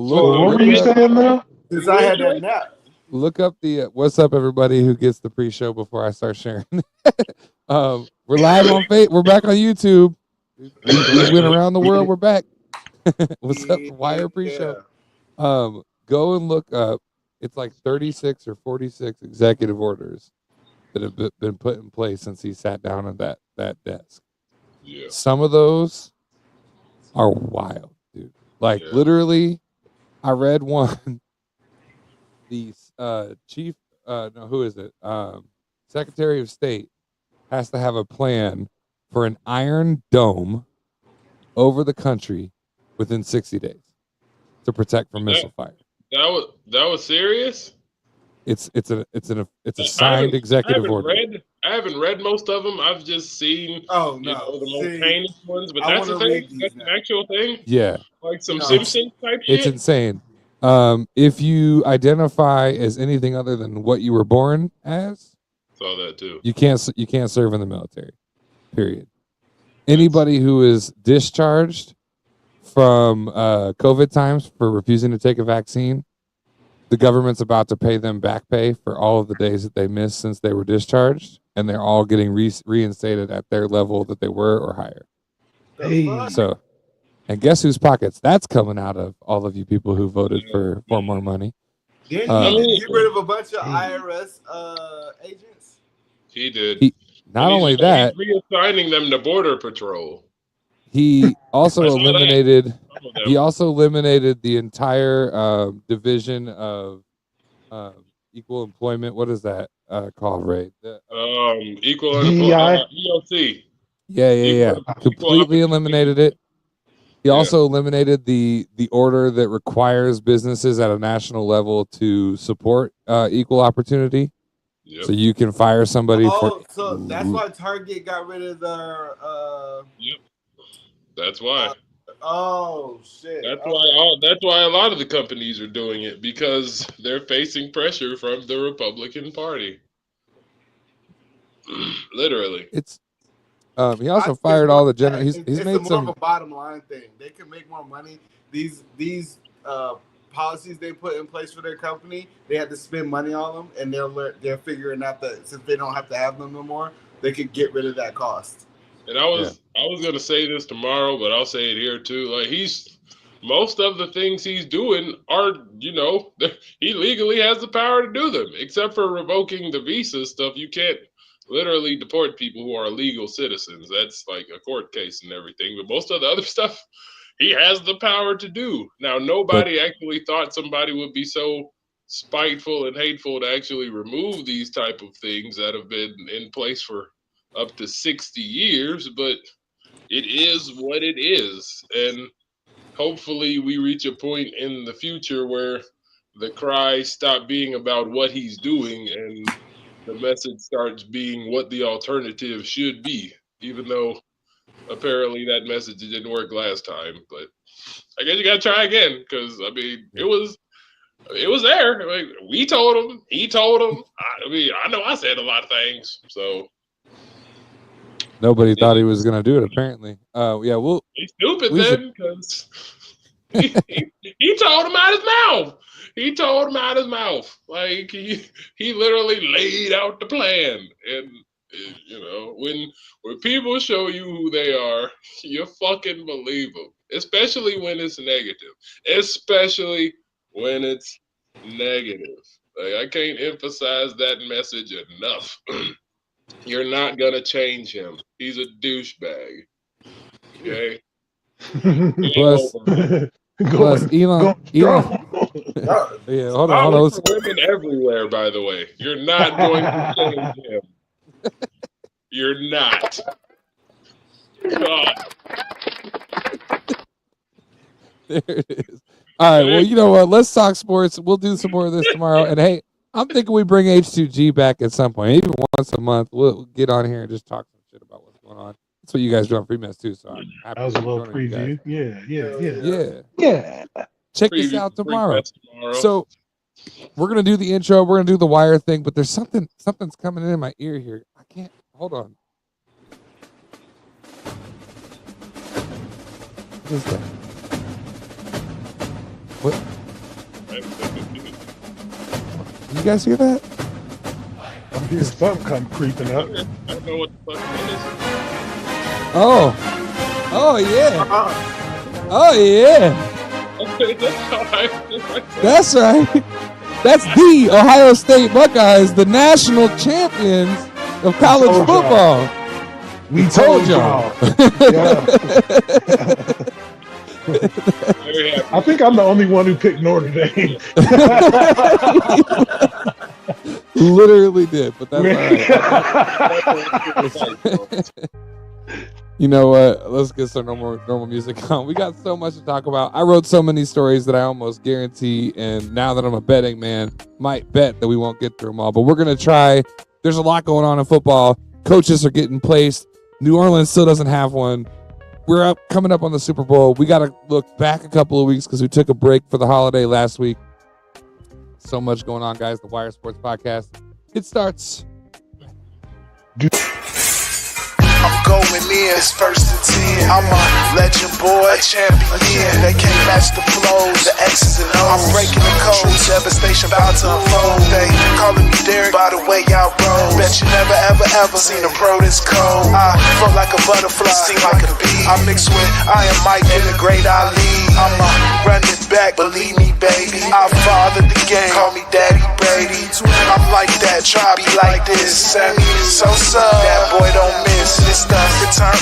what were you saying now? Since I had that nap. Look up the what's up, everybody who gets the pre-show before I start sharing. We're live on We're back on YouTube. We went around the world. We're back. What's up, Wire pre-show? Go and look up. It's like 36 or 46 executive orders that have been put in place since he sat down at that desk. Yeah. Some of those are wild, dude. Like literally, I read one. The chief, no, who is it? Secretary of State has to have a plan for an iron dome over the country within 60 days to protect from missile fire. That was serious. It's a signed executive order. I haven't read most of them. I've just seen the most heinous ones. But that's the thing. That's an actual thing. Yeah, like some Simpsons type shit. It's insane. If you identify as anything other than what you were born as, saw that too. You can't serve in the military. Period. Anybody who is discharged from COVID times for refusing to take a vaccine, the government's about to pay them back pay for all of the days that they missed since they were discharged, and they're all getting reinstated at their level that they were or higher. Hey. So, and guess whose pockets that's coming out of? All of you people who voted for more money. Didn't he get rid of a bunch of IRS agents? He did. Not only that, he's reassigning them to Border Patrol. He also eliminated. He also eliminated the entire division of equal employment. What is that called, Ray? Equal employment. EOC. Yeah. Completely eliminated it. He also eliminated the order that requires businesses at a national level to support equal opportunity. Yep. So you can fire somebody for. So that's why Target got rid of their. Yep. That's why. Oh shit. That's why a lot of the companies are doing it, because they're facing pressure from the Republican Party. Literally. It's. He also fired all the general. He's made more some of a bottom line thing. They can make more money. These policies they put in place for their company, they had to spend money on them, and they're figuring out that since they don't have to have them no more, they could get rid of that cost. And I was gonna say this tomorrow, but I'll say it here too. Like most of the things he's doing are, he legally has the power to do them, except for revoking the visa stuff. You can't literally deport people who are legal citizens. That's like a court case and everything. But most of the other stuff, he has the power to do. Now, nobody actually thought somebody would be so spiteful and hateful to actually remove these type of things that have been in place for up to 60 years, but it is what it is. And hopefully we reach a point in the future where the cry stop being about what he's doing and the message starts being what the alternative should be, even though apparently that message didn't work last time. But I guess you gotta try again, because it was there. Like, we told him, he told him. I know I said a lot of things, so nobody thought he was gonna do it. Apparently, he's stupid then, because he told him out his mouth. He told him out his mouth. Like he literally laid out the plan. And when people show you who they are, you fucking believe them. Especially when it's negative. Especially when it's negative. Like, I can't emphasize that message enough. You're not gonna change him. He's a douchebag. Okay. Plus, Elon. Yeah, hold on. For women everywhere, by the way. You're not going to change him. You're not. God. There it is. All right. Well, you know what? Let's talk sports. We'll do some more of this tomorrow. And hey, I'm thinking we bring H2G back at some point, even once a month. We'll get on here and just talk some shit about what's going on. That's what you guys do on Free Mess too. So I'm happy. That was a little preview. Yeah. Check this out tomorrow. So we're gonna do the intro. We're gonna do the wire thing, but there's something's coming in my ear here. I can't. Hold on. What is that? What? You guys hear that? I'm hearing something come creeping up. I don't know what the fuck that is. Oh yeah. Uh-uh. Oh yeah. That's right. That's the Ohio State Buckeyes, the national champions of college told football. We told told y'all. Yeah. I think I'm the only one who picked Notre Dame. Literally did, but that's all right. You know what? Let's get some normal music on. We got so much to talk about. I wrote so many stories that I almost guarantee, and now that I'm a betting man, might bet that we won't get through them all. But we're gonna try. There's a lot going on in football. Coaches are getting placed. New Orleans still doesn't have one. We're coming up on the Super Bowl. We got to look back a couple of weeks because we took a break for the holiday last week. So much going on, guys. The Wire Sports Podcast. It starts. I'm going in, it's first and 10. I'm a legend boy, a champion. They can't match the flows, the X's and O's. I'm breaking the codes, devastation about to unfold. They calling me Derek by the way y'all roll. Bet you never ever seen a pro this cold. I float like a butterfly, sting like a bee. I mix with Iron Mike and the great Ali. I'm a run it back, believe me, baby. I fathered the game, call me Daddy Brady. I'm like that, try be like this. Sammy Sosa, that boy don't miss. This stuff return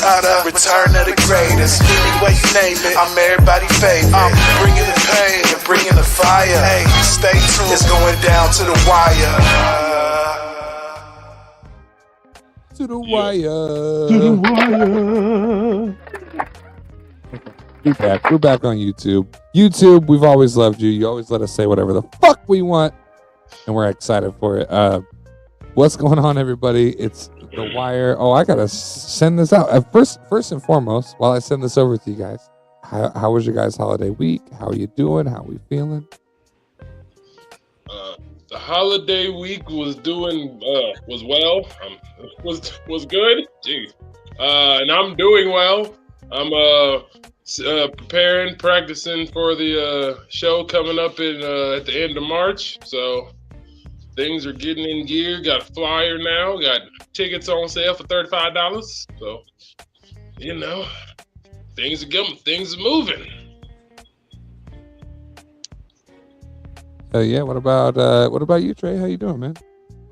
of the greatest. Any way you name it, I'm everybody's favorite. I'm bringing the pain and bringing the fire. Hey, stay tuned, it's going down to the wire. To the wire. To the wire. We're back on YouTube. YouTube, we've always loved you. You always let us say whatever the fuck we want, and we're excited for it. What's going on, everybody? It's The Wire. Oh, I gotta send this out. First and foremost, while I send this over to you guys, how was your guys' holiday week? How are you doing? How are we feeling? The holiday week was well. Was good. Jeez. And I'm doing well. I'm preparing, practicing for the show coming up at the end of March. So things are getting in gear. Got a flyer now. Got tickets on sale for $35. So, things are going. Things are moving. Yeah. What about you, Trey? How you doing, man?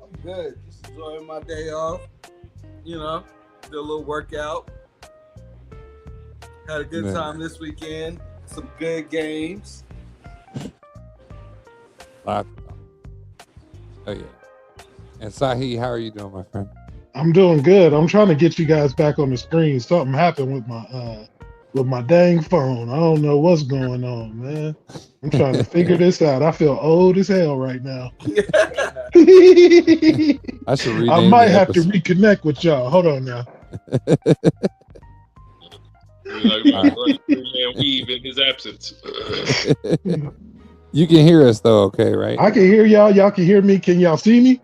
I'm good. Just enjoying my day off. Did a little workout. Had a good time this weekend. Some good games. Oh yeah. And Sahi, how are you doing, my friend? I'm doing good. I'm trying to get you guys back on the screen. Something happened with my dang phone. I don't know what's going on, man. I'm trying to figure this out. I feel old as hell right now. I should rename I might have to reconnect with y'all. Hold on now. Weave in his absence. You can hear us though, okay, right? I can hear y'all. Y'all can hear me. Can y'all see me?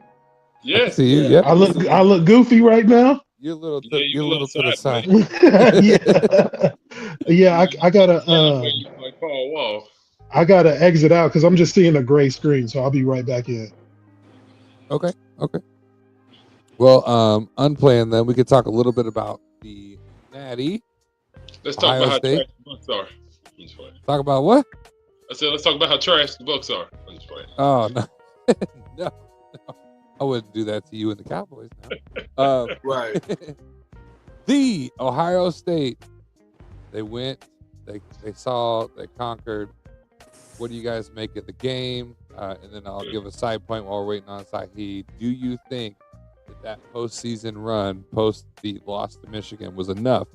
Yes. See you. Yep. I look goofy right now. You're a little to the side. Yeah. I gotta like Paul Wall. I gotta exit out because I'm just seeing a gray screen, so I'll be right back in. Okay. Well, unplanned then, we could talk a little bit about the Natty. Let's talk Ohio about how State. trash the Bucks are. I'm just playing. Talk about what? I said let's talk about how trash the Bucks are. I'm just playing. Oh no. No. I wouldn't do that to you and the Cowboys now. Right. The Ohio State. They went, they saw, they conquered. What do you guys make of the game? And then I'll give a side point while we're waiting on Sahi. Do you think that postseason run, post the loss to Michigan, was enough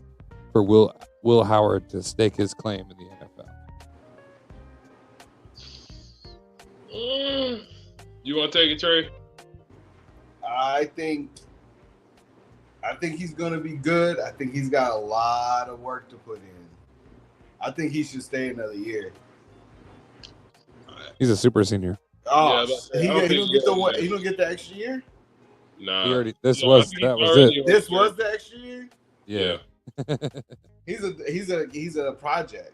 for Will Howard to stake his claim in the NFL? You want to take it, Trey? I think he's gonna be good. I think he's got a lot of work to put in. I think he should stay another year. He's a super senior. Oh, Yeah, he don't get the what? He don't get the extra year. Nah. He already. I think That was already it. This was the extra year. Yeah. He's a project.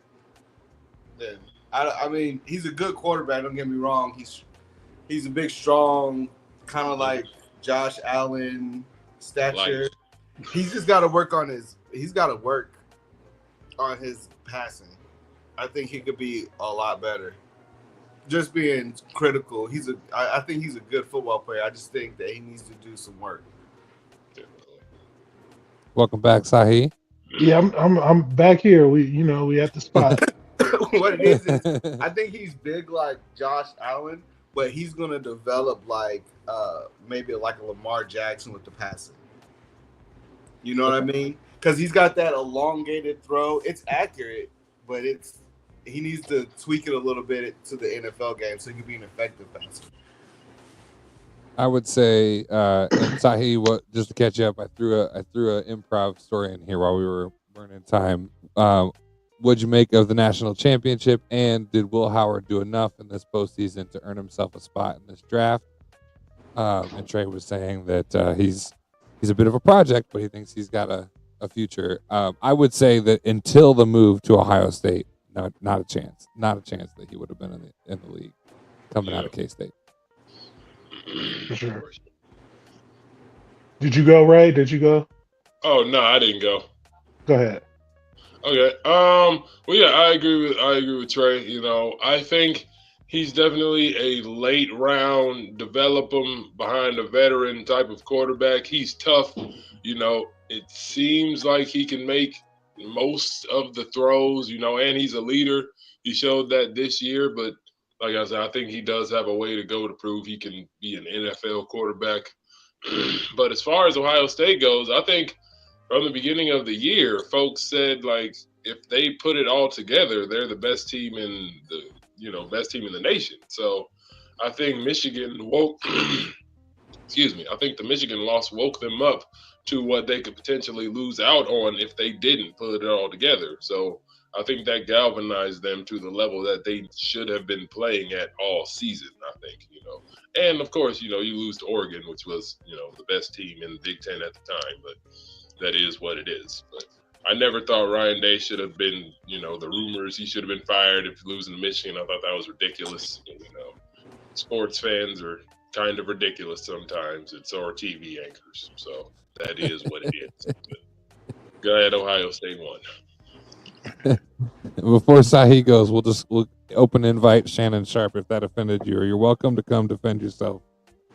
Then I mean, he's a good quarterback. Don't get me wrong. He's a big, strong, kind of like Josh Allen stature. He's just got to work on his. He's got to work on his passing. I think he could be a lot better. Just being critical. I think he's a good football player. I just think that he needs to do some work. Welcome back, Sahi. Yeah, I'm back here. We at the spot. What it is I think he's big like Josh Allen, but he's gonna develop like maybe like a Lamar Jackson with the passing. You know what I mean? Because he's got that elongated throw. It's accurate, but he needs to tweak it a little bit to the NFL game so he can be an effective passer. I would say, and Sahi, just to catch you up, I threw an improv story in here while we were burning time. What'd you make of the national championship, and did Will Howard do enough in this postseason to earn himself a spot in this draft? And Trey was saying that he's a bit of a project, but he thinks he's got a future. I would say that until the move to Ohio State, not a chance that he would have been in the league coming out of K-State. For sure. Did you go, Ray? Did you go? Oh no, I didn't go. Go ahead. Okay. Well, yeah, I agree with Trey. You know, I think he's definitely a late round, develop him behind a veteran type of quarterback. He's tough. You know, it seems like he can make most of the throws, you know, and he's a leader. He showed that this year, but like I said, I think he does have a way to go to prove he can be an NFL quarterback. But as far as Ohio State goes, I think from the beginning of the year, folks said, like, if they put it all together, they're the best team in the nation. So I think Michigan I think the Michigan loss woke them up to what they could potentially lose out on if they didn't put it all together. So I think that galvanized them to the level that they should have been playing at all season, I think, you know. And, of course, you know, you lose to Oregon, which was, you know, the best team in the Big Ten at the time, but that is what it is. But I never thought Ryan Day should have been, you know, the rumors he should have been fired if losing to Michigan. I thought that was ridiculous. You know, sports fans are kind of ridiculous sometimes, and so are TV anchors. So that is what it is. But go ahead, Ohio State won. Before Sahi goes, we'll open invite Shannon Sharp if that offended you, or you're welcome to come defend yourself.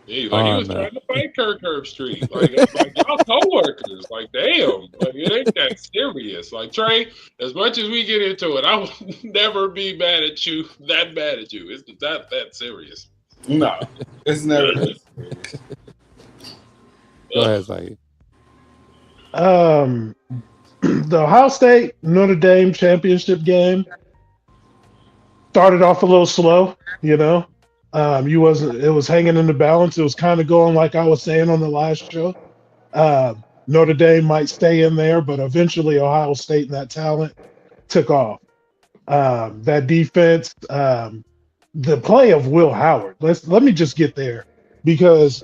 Yeah, like he was trying to fight Kirk Herbstreit. Like y'all co-workers. Like, damn. Like, it ain't that serious. Like, Trey, as much as we get into it, I will never be mad at you, that bad at you. It's not that serious. No, it's never that serious. Go ahead, Sahi. The Ohio State Notre Dame championship game started off a little slow, you know. It was hanging in the balance. It was kind of going like I was saying on the last show. Notre Dame might stay in there, but eventually Ohio State and that talent took off. That defense, the play of Will Howard. Let me just get there because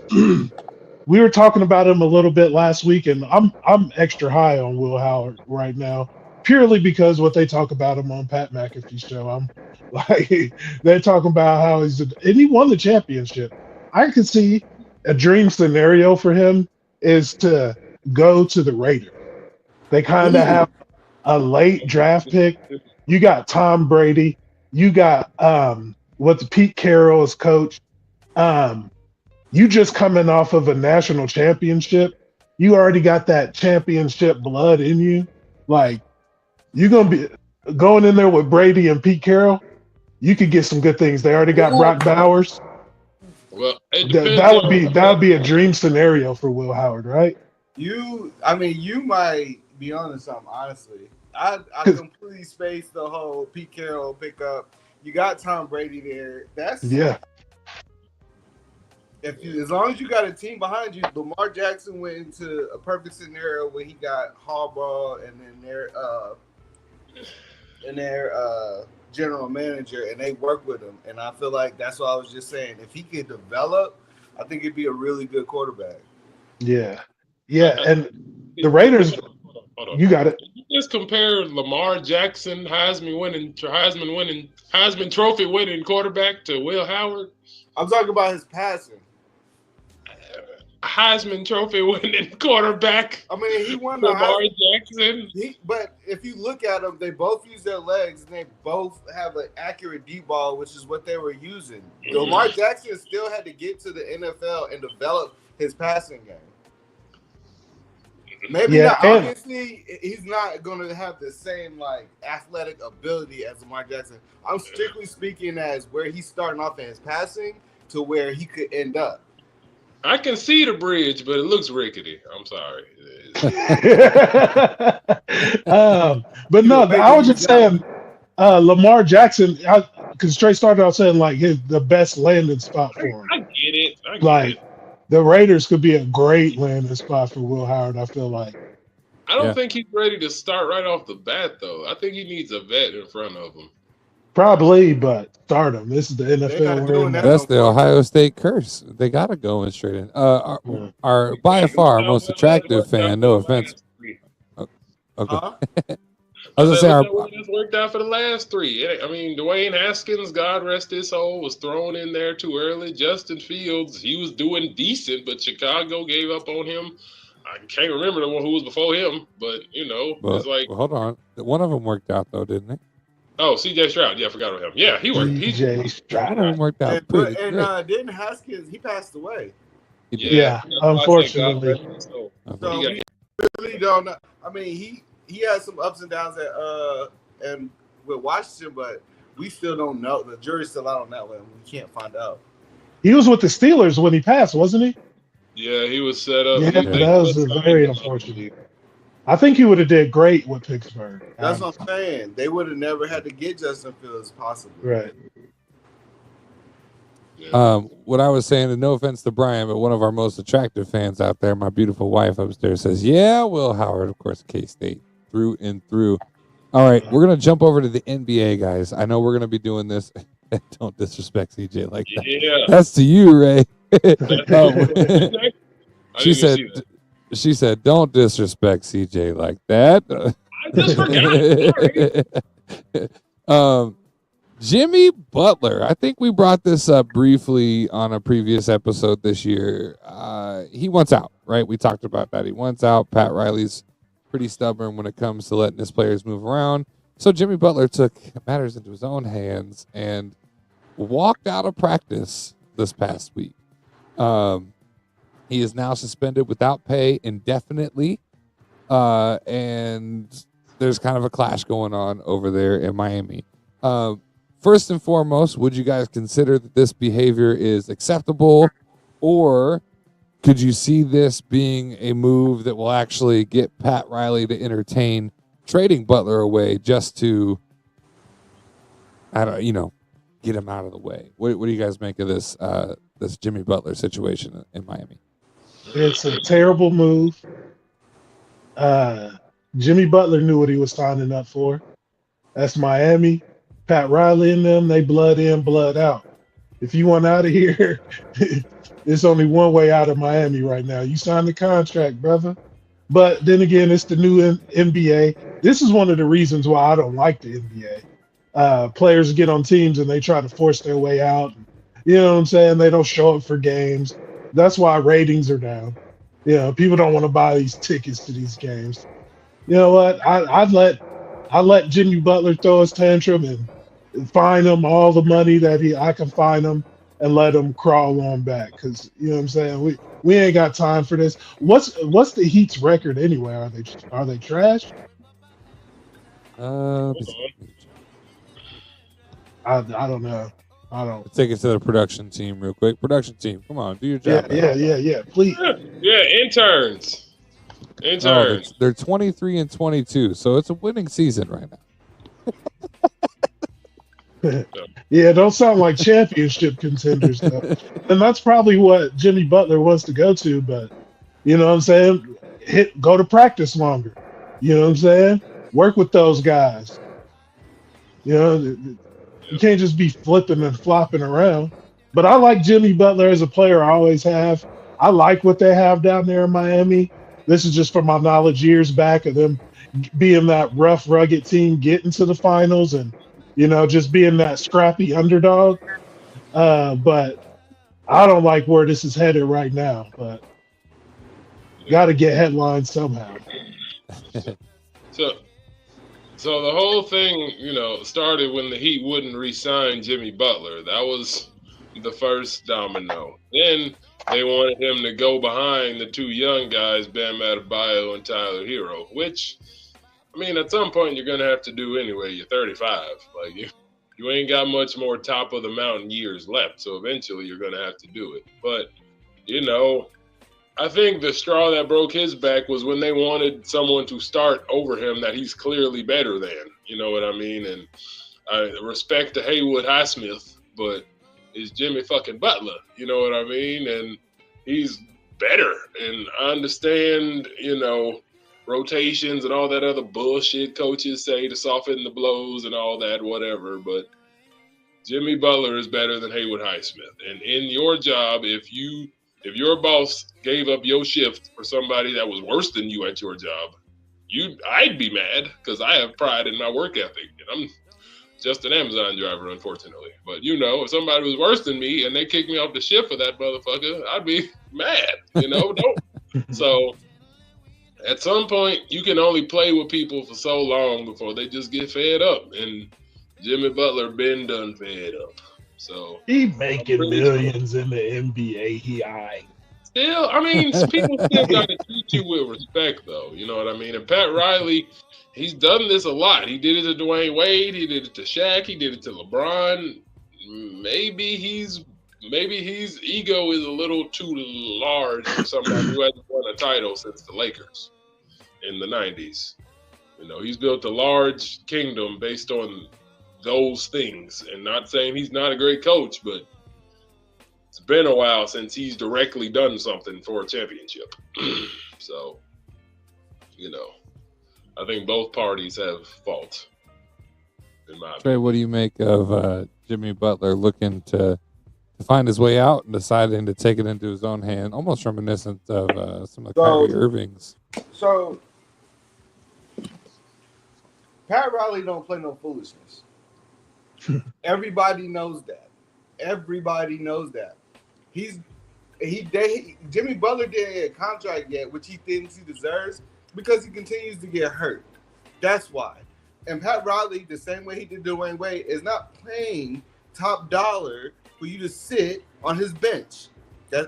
we were talking about him a little bit last week, and I'm extra high on Will Howard right now, purely because what they talk about him on Pat McAfee show. I'm like, they're talking about how and he won the championship. I could see a dream scenario for him is to go to the Raiders. They kind of have a late draft pick. You got Tom Brady. You got Pete Carroll as coach. You just coming off of a national championship. You already got that championship blood in you. Like, you're going to be going in there with Brady and Pete Carroll. You could get some good things. They already got Brock Bowers. Well, that would be a dream scenario for Will Howard, right? You might be onto something, honestly. I completely spaced the whole Pete Carroll pickup. You got Tom Brady there. As long as you got a team behind you, Lamar Jackson went into a perfect scenario where he got Harbaugh and then their general manager, and they work with him. And I feel like that's what I was just saying. If he could develop, I think it'd be a really good quarterback. Yeah. And the Raiders, hold on. You got it. You just compare Lamar Jackson, Heisman winning Heisman Trophy winning quarterback to Will Howard. I'm talking about his passing. Heisman Trophy winning quarterback. I mean, he won the Lamar Heisman. Jackson. But if you look at them, they both use their legs, and they both have an accurate deep ball, which is what they were using. Lamar Jackson still had to get to the NFL and develop his passing game. Maybe not. Obviously, he's not going to have the same like athletic ability as Lamar Jackson. I'm strictly speaking as where he's starting off in his passing to where he could end up. I can see the bridge, but it looks rickety. I'm sorry. But no, I was just saying, Lamar Jackson, because Trey started out saying like the best landing spot for him. I get it. Like the Raiders could be a great landing spot for Will Howard. I feel like. I don't think he's ready to start right off the bat, though. I think he needs a vet in front of him. Probably, but start him. This is the NFL. That's the Ohio State curse. They got to go in straight in. Our by far most attractive fan, no offense. Okay. Huh? I was going to say, it's worked out for the last three. I mean, Dwayne Haskins, God rest his soul, was thrown in there too early. Justin Fields, he was doing decent, but Chicago gave up on him. I can't remember the one who was before him, but, it's like. Well, hold on. One of them worked out, though, didn't it? Oh, C.J. Stroud. Yeah, I forgot about him. Yeah, he worked. C.J. Stroud. One of them worked out pretty good. And didn't Haskins, he passed away. Yeah, unfortunately. So we really don't know. I mean, he had some ups and downs and with Washington, but we still don't know. The jury's still out on that one. We can't find out. He was with the Steelers when he passed, wasn't he? Yeah, he was set up. Yeah, that was very unfortunate. I think he would have did great with Pittsburgh. That's what I'm saying. They would have never had to get Justin Fields, possibly. Right. What I was saying, and no offense to Brian, but one of our most attractive fans out there, my beautiful wife upstairs, says, "Yeah, Will Howard, of course, K-State, through and through." All right, we're gonna jump over to the NBA, guys. I know we're gonna be doing this. Don't disrespect CJ like that. Yeah. That's to you, Ray. She said, "Don't disrespect CJ like that." I just forgot. Jimmy Butler. I think we brought this up briefly on a previous episode this year. He wants out, right? We talked about that. He wants out. Pat Riley's pretty stubborn when it comes to letting his players move around. So Jimmy Butler took matters into his own hands and walked out of practice this past week. He is now suspended without pay indefinitely. And there's kind of a clash going on over there in Miami. First and foremost, would you guys consider that this behavior is acceptable, or could you see this being a move that will actually get Pat Riley to entertain trading Butler away just to, get him out of the way? What do you guys make of this this Jimmy Butler situation in Miami? It's a terrible move. Jimmy Butler knew what he was signing up for. That's Miami. Pat Riley and them, they blood in, blood out. If you want out of here, there's only one way out of Miami right now. You signed the contract, brother. But then again, it's the new NBA. This is one of the reasons why I don't like the NBA. Players get on teams and they try to force their way out. You know what I'm saying? They don't show up for games. That's why ratings are down. People don't want to buy these tickets to these games. You know what? I'd let Jimmy Butler throw his tantrum and fine him all the money that I can fine him and let him crawl on back. Because you know what I'm saying? We ain't got time for this. What's the Heat's record anyway? Are they trash? I don't know. Let's take it to the production team real quick. Production team, come on, do your job. Yeah. Please. Yeah, interns. They're 23 and 22, so it's a winning season right now. Yeah, don't sound like championship contenders though. And that's probably what Jimmy Butler wants to go to, but you know what I'm saying? Go to practice longer. You know what I'm saying? Work with those guys. You can't just be flipping and flopping around. But I like Jimmy Butler as a player. I always have. I like what they have down there in Miami. This is just from my knowledge years back of them being that rough, rugged team, getting to the finals and just being that scrappy underdog. But I don't like where this is headed right now. But got to get headlines somehow. So the whole thing, started when the Heat wouldn't re-sign Jimmy Butler. That was the first domino. Then they wanted him to go behind the two young guys, Bam Adebayo and Tyler Hero, which, at some point you're going to have to do anyway. You're 35. Like, you ain't got much more top of the mountain years left, so eventually you're going to have to do it. But, I think the straw that broke his back was when they wanted someone to start over him that he's clearly better than. You know what I mean? And I respect to Haywood Highsmith, but it's Jimmy fucking Butler. You know what I mean? And he's better. And I understand, rotations and all that other bullshit coaches say to soften the blows and all that, whatever. But Jimmy Butler is better than Haywood Highsmith. And in your job, if your boss gave up your shift for somebody that was worse than you at your job, I'd be mad because I have pride in my work ethic. And I'm just an Amazon driver, unfortunately. But, if somebody was worse than me and they kicked me off the shift for that motherfucker, I'd be mad, So at some point, you can only play with people for so long before they just get fed up. And Jimmy Butler been done fed up. So he making millions in the NBA. He aight. Still, people still got to treat you with respect, though. You know what I mean? And Pat Riley, he's done this a lot. He did it to Dwayne Wade. He did it to Shaq. He did it to LeBron. Maybe his ego is a little too large for somebody who hasn't won a title since the Lakers in the 90s. He's built a large kingdom based on those things, and not saying he's not a great coach, but it's been a while since he's directly done something for a championship. So, I think both parties have fault. In my Trey, what do you make of Jimmy Butler looking to find his way out and deciding to take it into his own hand, almost reminiscent of some of Kyrie Irving's? So, Pat Riley don't play no foolishness. Everybody knows that. Jimmy Butler didn't get a contract yet, which he thinks he deserves, because he continues to get hurt. That's why. And Pat Riley, the same way he did Dwayne Wade, is not paying top dollar for you to sit on his bench.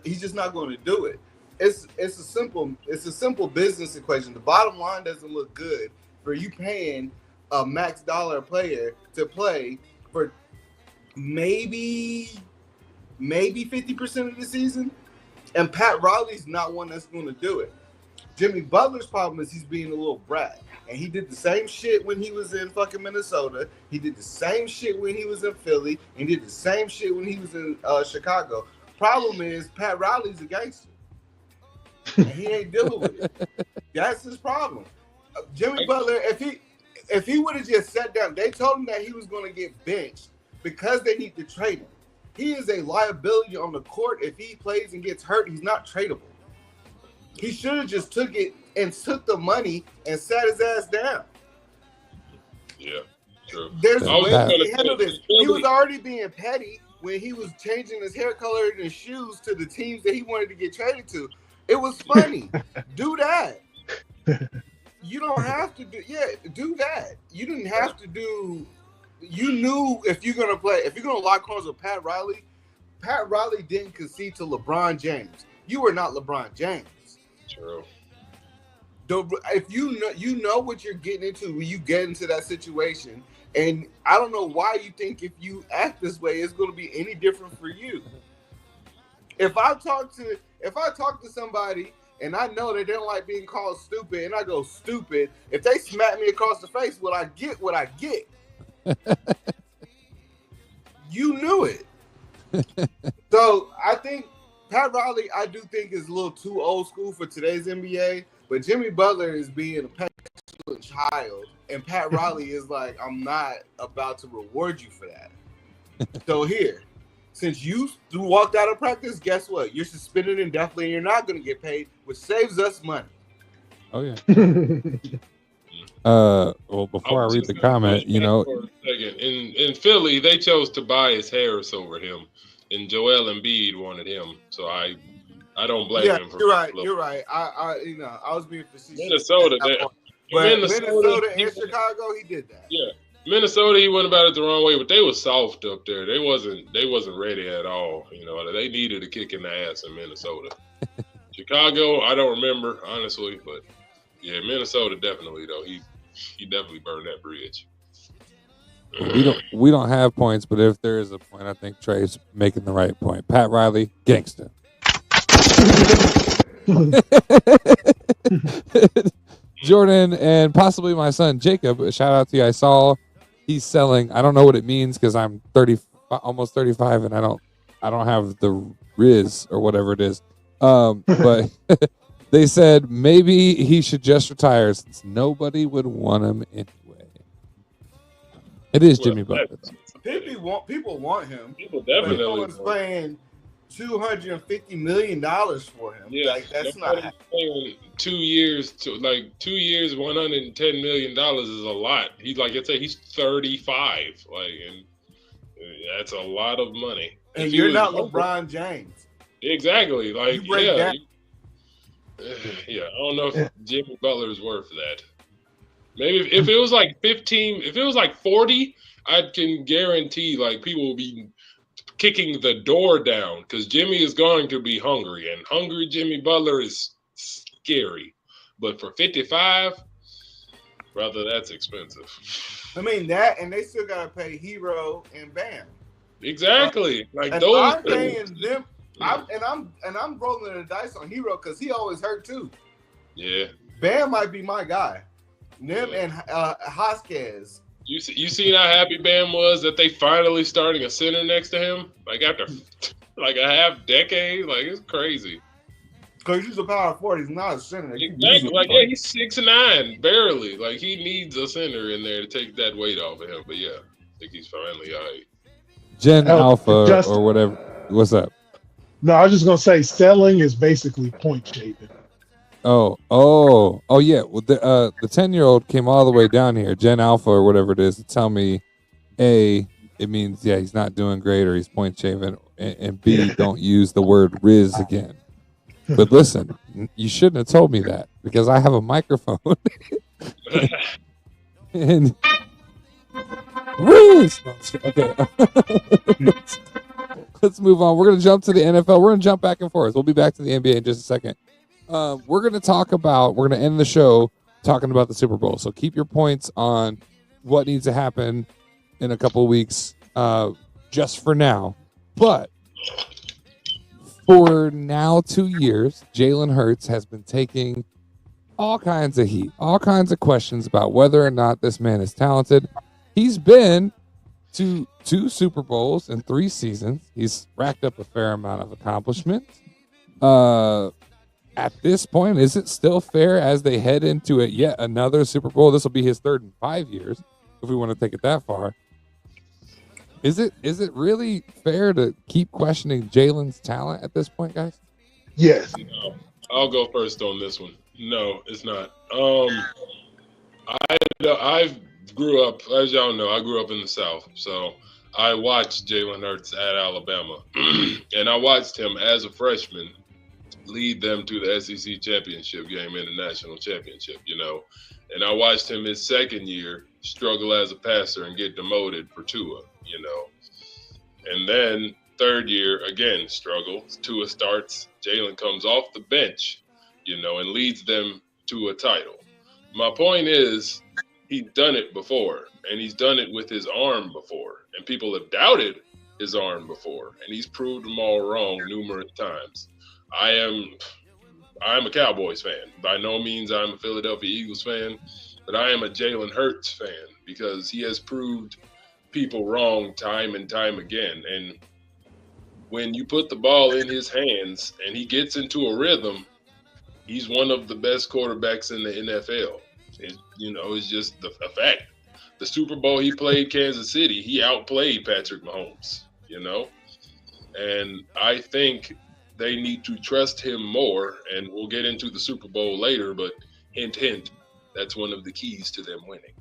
He's just not going to do it. It's a simple business equation. The bottom line doesn't look good for you paying a max dollar player to play for maybe 50% of the season, and Pat Riley's not one that's going to do it. Jimmy Butler's problem is he's being a little brat, and he did the same shit when he was in fucking Minnesota. He did the same shit when he was in Philly, and he did the same shit when he was in Chicago. Problem is Pat Riley's a gangster, and he ain't dealing with it. That's his problem. Jimmy Butler, if he would have just sat down, they told him that he was going to get benched because they need to trade him. He is a liability on the court. If he plays and gets hurt, he's not tradable. He should have just took it and took the money and sat his ass down. Yeah, true. There's a way to handle this. He was already being petty when he was changing his hair color and his shoes to the teams that he wanted to get traded to. It was funny. Do that. You don't have to do that. You didn't have to do. You knew if you're gonna lock horns with Pat Riley didn't concede to LeBron James. You were not LeBron James. True. If you know what you're getting into when you get into that situation, and I don't know why you think if you act this way, it's going to be any different for you. If I talk to somebody and I know they don't like being called stupid, and I go stupid, if they smack me across the face, what I get. You knew it. So I think Pat Riley, I do think, is a little too old school for today's NBA, but Jimmy Butler is being a petulant child, and Pat Riley is like, I'm not about to reward you for that. So here, since you walked out of practice, guess what? You're suspended indefinitely, and you're not going to get paid, which saves us money. Oh, yeah. Well, before I read the comment, you know, for a second. In Philly, they chose Tobias Harris over him, and Joel Embiid wanted him. So I don't blame Yeah, him. you're right. You're right. I was being facetious. Minnesota, but Minnesota and Chicago, he did that. Yeah, Minnesota, he went about it the wrong way, but they were soft up there. They wasn't ready at all. You know, they needed a kick in the ass in Minnesota. Chicago, I don't remember honestly, but yeah, Minnesota definitely though. He definitely burned that bridge. we don't have points, but if there is a point, I think Trey's making the right point. Pat Riley, gangster. Jordan and possibly my son Jacob, shout out to you. I saw he's selling. I don't know what it means because I'm 30, almost 35, and I don't have the Riz or whatever it is. But they said maybe he should just retire since nobody would want him anyway. It is Jimmy Butler. People want him. People definitely. No one's paying $250 million for him. Yeah, like that's not paying 2 years to 2 years, $110 million is a lot. He's like I said, he's 35. and that's a lot of money. And you're not LeBron James. Exactly. You break that. Yeah, I don't know if Jimmy Butler is worth that. Maybe if it was like 15, if it was like 40, I can guarantee people will be kicking the door down because Jimmy is going to be hungry, and hungry Jimmy Butler is scary. But for 55, brother, that's expensive. I mean that, and they still gotta pay Hero and Bam. Exactly, and those. I'm paying them. I'm rolling the dice on Hero because he always hurt too. Yeah, Bam might be my guy. Them and Hoskins. You seen how happy Bam was that they finally starting a center next to him? After a half decade? It's crazy. Because he's a power forward, he's not a center. Exactly. He's 6'9", barely. He needs a center in there to take that weight off of him. But yeah, I think he's finally all right. Gen Alpha or whatever. What's up? No, I was just gonna say selling is basically point shaving. Oh yeah. Well, the 10-year-old came all the way down here, Gen Alpha or whatever it is, to tell me, A, it means he's not doing great or he's point shaving, and B, don't use the word Riz again. But listen, you shouldn't have told me that because I have a microphone. And Riz. Okay. Let's move on. We're gonna jump to the NFL. We're gonna jump back and forth. We'll be back to the NBA in just a second. We're going to end the show talking about the Super Bowl. So keep your points on what needs to happen in a couple of weeks, just for now. But for now 2 years, Jalen Hurts has been taking all kinds of heat, all kinds of questions about whether or not this man is talented. He's been to 2 Super Bowls in 3 seasons. He's racked up a fair amount of accomplishment. At this point, is it still fair as they head into yet another Super Bowl? This will be his 3rd in 5 years, if we want to take it that far. Is it really fair to keep questioning Jalen's talent at this point, guys? Yes. No. I'll go first on this one. No, it's not. I grew up, as y'all know, I grew up in the South, so I watched Jalen Hurts at Alabama, and I watched him as a freshman lead them to the SEC championship game and the national championship, and I watched him his 2nd year struggle as a passer and get demoted for Tua, and then 3rd year again struggle. Tua starts, Jalen comes off the bench, and leads them to a title. My point is he's done it before, and he's done it with his arm before, and people have doubted his arm before, and he's proved them all wrong numerous times. I'm a Cowboys fan. By no means I'm a Philadelphia Eagles fan, but I am a Jalen Hurts fan because he has proved people wrong time and time again. And when you put the ball in his hands and he gets into a rhythm, he's one of the best quarterbacks in the NFL. It's just a fact. The Super Bowl he played Kansas City, he outplayed Patrick Mahomes, and I think they need to trust him more, and we'll get into the Super Bowl later, but hint, hint, That's one of the keys to them winning.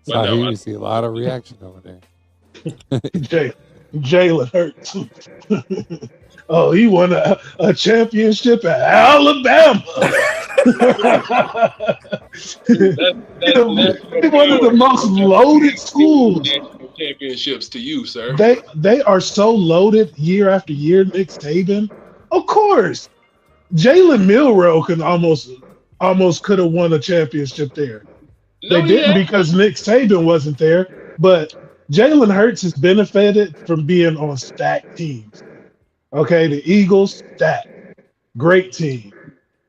So I hear you see a lot of reaction over there. Jalen Hurts. Oh, he won a championship at Alabama. That's One of the most loaded schools. national championships to you, sir. They are so loaded year after year. Nick Saban, of course. Jalen Milroe can almost could have won a championship there. They didn't because Nick Saban wasn't there. But Jalen Hurts has benefited from being on stacked teams. Okay, the Eagles, stacked, great team.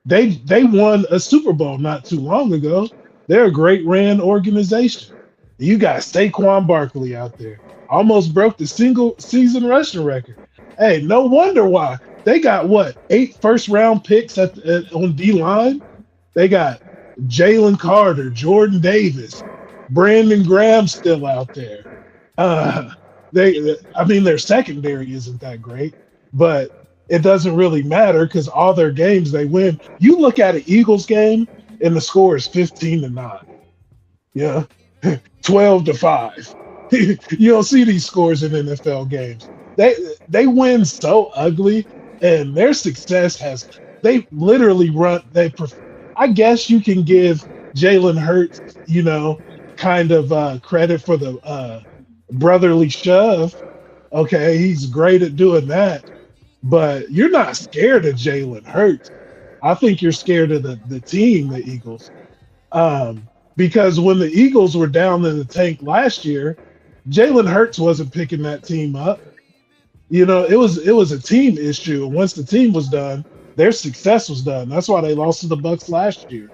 They won a Super Bowl not too long ago. They're a great ran organization. You got Saquon Barkley out there. Almost broke the single season rushing record. Hey, no wonder why. They got 8 first-round picks on D-line? They got Jalen Carter, Jordan Davis, Brandon Graham still out there. Their secondary isn't that great, but it doesn't really matter because all their games they win. You look at an Eagles game and the score is 15-9. Yeah, 12-5. You don't see these scores in NFL games. They win so ugly, and their success they literally run. I guess you can give Jalen Hurts, kind of credit for the brotherly shove. Okay, he's great at doing that, but you're not scared of Jalen Hurts. I think you're scared of the team, the Eagles, because when the Eagles were down in the tank last year, Jalen Hurts wasn't picking that team up. It was a team issue, and once the team was done, their success was done. That's why they lost to the Bucs last year.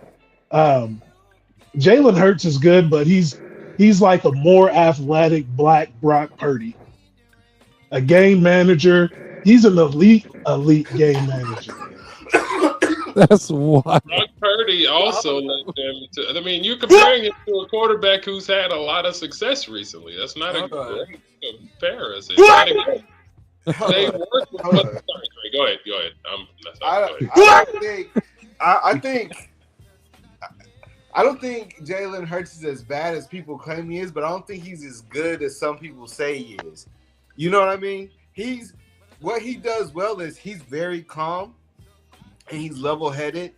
Jalen Hurts is good, but he's like a more athletic black Brock Purdy, a game manager. He's an elite game manager. That's wild. Brock Purdy also let them. You're comparing him to a quarterback who's had a lot of succce recently. That's not a great comparison. They work with. Sorry, go ahead. I don't think Jalen Hurts is as bad as people claim he is, but I don't think he's as good as some people say he is. You know what I mean? What he does well is he's very calm and he's level-headed,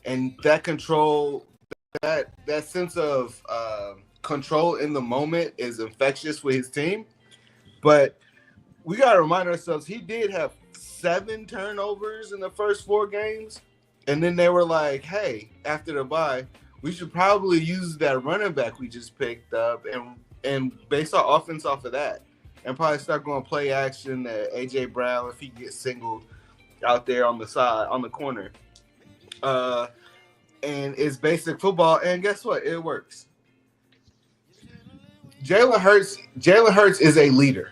and that control, that sense of control in the moment is infectious with his team. But we got to remind ourselves he did have 7 turnovers in the first 4 games, and then they were like, hey, after the bye, we should probably use that running back we just picked up and base our offense off of that, and probably start going play action at A.J. Brown if he gets singled out there on the side, on the corner. And it's basic football, and guess what? It works. Jalen Hurts is a leader.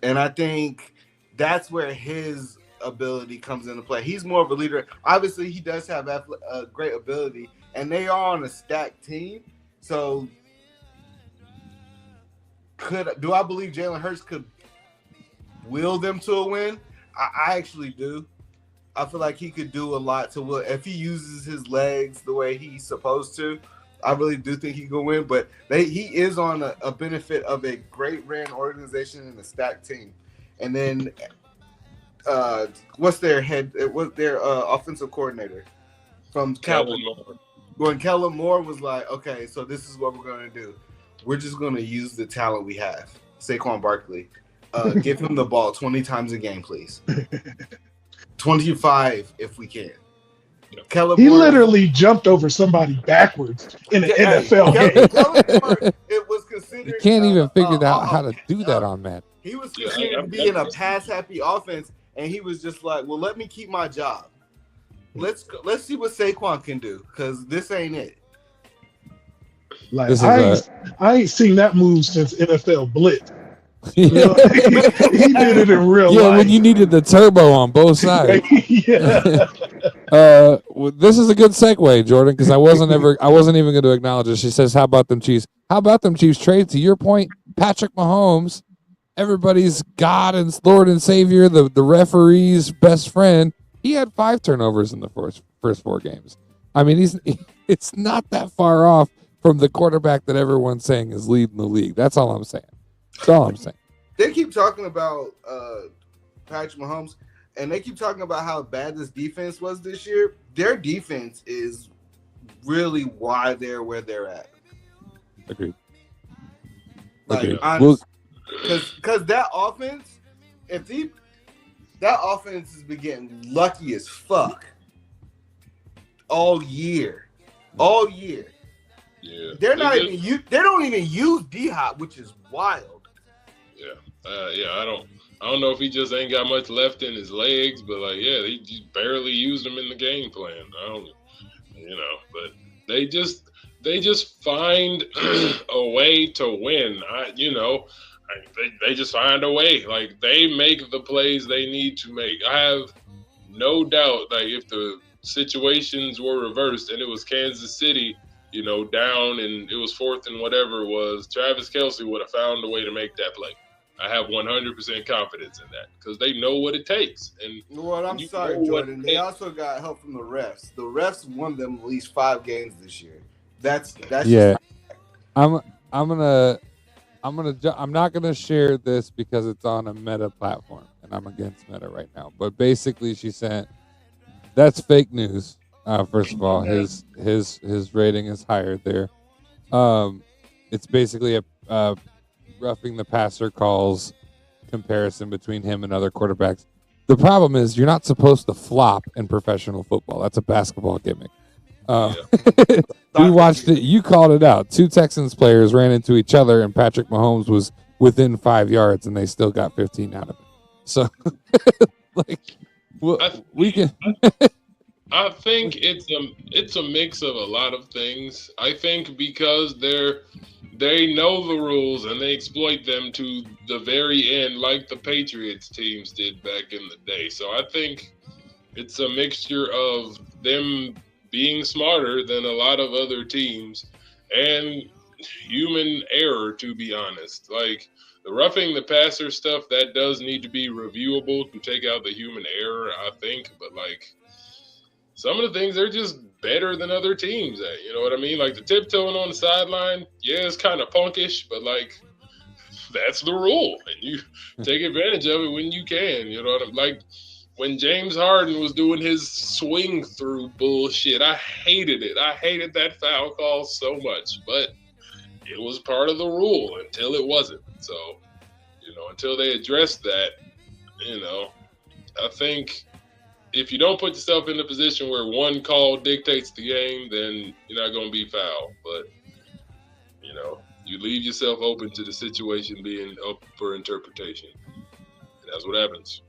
And I think that's where his ability comes into play. He's more of a leader. Obviously, he does have a great ability, and they are on a stacked team. So, do I believe Jalen Hurts could will them to a win? I actually do. I feel like he could do a lot to will if he uses his legs the way he's supposed to. I really do think he can win, but he is on a benefit of a great ran organization and a stacked team. And then, what's their offensive coordinator from Cowboys? When Kellen Moore was like, okay, so this is what we're going to do. We're just going to use the talent we have. Saquon Barkley. Give him the ball 20 times a game, please. 25 if we can. He literally jumped over somebody backwards in an NFL game. It was considered. You can't even figure out how to do that on Madden. He was considered to be in a pass-happy offense, and he was just like, "Well, let me keep my job. Let's see what Saquon can do, because this ain't it." Like I ain't seen that move since NFL Blitz. He did it in real life. Yeah, when you needed the turbo on both sides. Yeah. This is a good segue, Jordan, because I wasn't even going to acknowledge it. She says, "How about them Chiefs? How about them Chiefs trade?" To your point, Patrick Mahomes, everybody's God and Lord and Savior, the referee's best friend, He had 5 turnovers in the first 4 games. I mean, it's not that far off from the quarterback that everyone's saying is leading the league. That's all I'm saying. That's all I'm saying. They keep talking about Patrick Mahomes, and they keep talking about how bad this defense was this year. Their defense is really why they're where they're at. Agreed. Like, Agreed. Because that offense, that offense has been getting lucky as fuck all year. Yeah. They don't even use D-Hop, which is wild. Yeah. I don't know if he just ain't got much left in his legs, but like, yeah, they just barely used him in the game plan. But they just find a way to win. They just find a way. Like, they make the plays they need to make. I have no doubt, like, if the situations were reversed and it was Kansas City, down and it was 4th and whatever it was, Travis Kelce would have found a way to make that play. I have 100% confidence in that because they know what it takes. And well, I'm sorry, Jordan. They also got help from the refs. The refs won them at least 5 games this year. That's yeah. I'm not gonna share this because it's on a Meta platform and I'm against Meta right now. But basically, she sent that's fake news. First of all, his rating is higher there. It's basically a roughing the passer calls comparison between him and other quarterbacks. The problem is you're not supposed to flop in professional football. That's a basketball gimmick. We watched it. You called it out. 2 Texans players ran into each other, and Patrick Mahomes was within 5 yards, and they still got 15 out of it. So, we can. I think it's a mix of a lot of things. I think because they know the rules and they exploit them to the very end, like the Patriots teams did back in the day. So I think it's a mixture of them being smarter than a lot of other teams and human error, to be honest. Like, the roughing the passer stuff, that does need to be reviewable to take out the human error, I think. But, like, some of the things, they're just better than other teams at, you know what I mean? Like, the tiptoeing on the sideline, yeah, it's kind of punkish, but, like, that's the rule. And you take advantage of it when you can, you know what I mean? Like, when James Harden was doing his swing through bullshit, I hated it. I hated that foul call so much, but it was part of the rule until it wasn't. So, until they addressed that, I think if you don't put yourself in a position where one call dictates the game, then you're not going to be foul. But, you leave yourself open to the situation being up for interpretation. And that's what happens.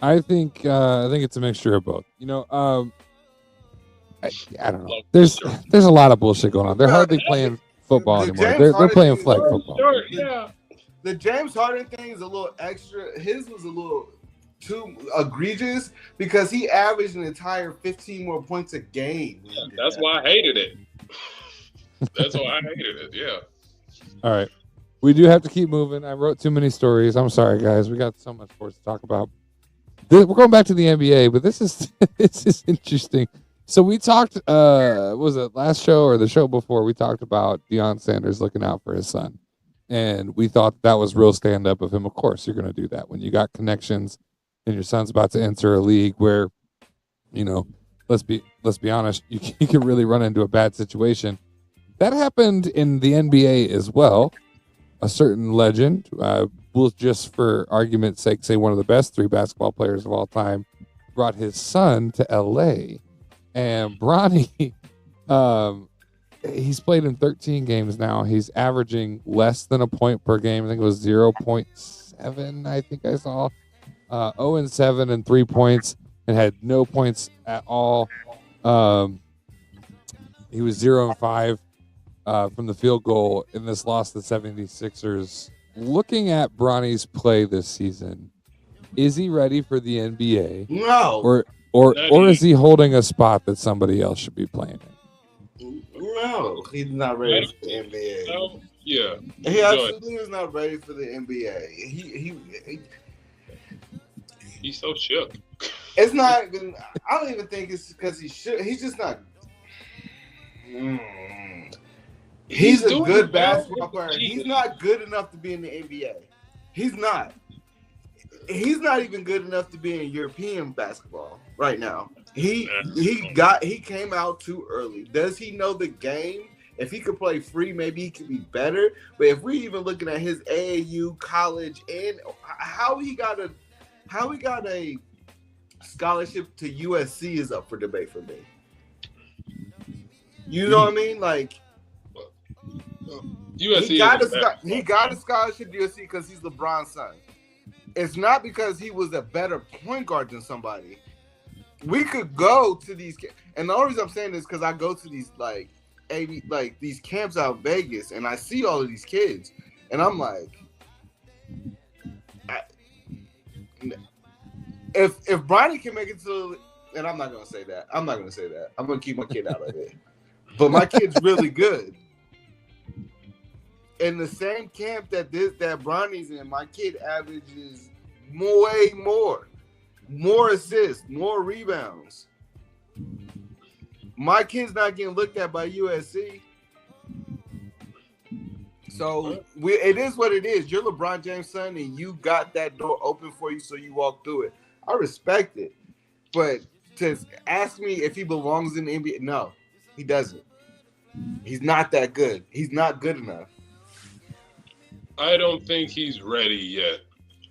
I think it's a mixture of both. I don't know. There's a lot of bullshit going on. They're hardly playing football anymore. They're playing flag football. Sure, yeah. The James Harden thing is a little extra. His was a little too egregious because he averaged an entire 15 more points a game. Yeah, that's why I hated it. That's why I hated it. Yeah. All right. We do have to keep moving. I wrote too many stories. I'm sorry, guys. We got so much sports to talk about. We're going back to the NBA, but this is interesting. So we talked, was it last show or the show before? We talked about Deion Sanders looking out for his son, and we thought that was real stand up of him. Of course, you're going to do that when you got connections, and your son's about to enter a league where, let's be honest, you can really run into a bad situation. That happened in the NBA as well. A certain legend, we'll just for argument's sake say one of the best 3 basketball players of all time, brought his son to LA. And Bronny, he's played in 13 games now. He's averaging less than a point per game. I think it was 0.7, I think I saw. 0-7 and 3 points and had no points at all. He was 0-5 from the field goal in this loss to the 76ers. Looking at Bronny's play this season, is he ready for the NBA? No. Or is he holding a spot that somebody else should be playing in? No, he's not ready for the NBA. No, yeah. He absolutely is not ready for the NBA. He's so shook. It's not. I don't even think it's because he should. He's just not. He's a good basketball player. He's not good enough to be in the NBA. He's not. He's not even good enough to be in European basketball right now. He came out too early. Does he know the game? If he could play free, maybe he could be better. But if we even looking at his AAU, college, and how he got a scholarship to USC is up for debate for me. You know what I mean? Like USC he got a scholarship to USC because he's LeBron's son. It's not because he was a better point guard than somebody. We could go to these, and the only reason I'm saying this is because I go to these these camps out in Vegas, and I see all of these kids, and I'm like, if Bronny can make it to, and I'm not gonna say that. I'm gonna keep my kid out of it. But my kid's really good. In the same camp that Bronny's in, my kid averages way more assists, more rebounds. My kid's not getting looked at by USC. So it is what it is. You're LeBron James' son, and you got that door open for you, so you walk through it. I respect it. But to ask me if he belongs in the NBA, no, he doesn't. He's not that good. He's not good enough. I don't think he's ready yet.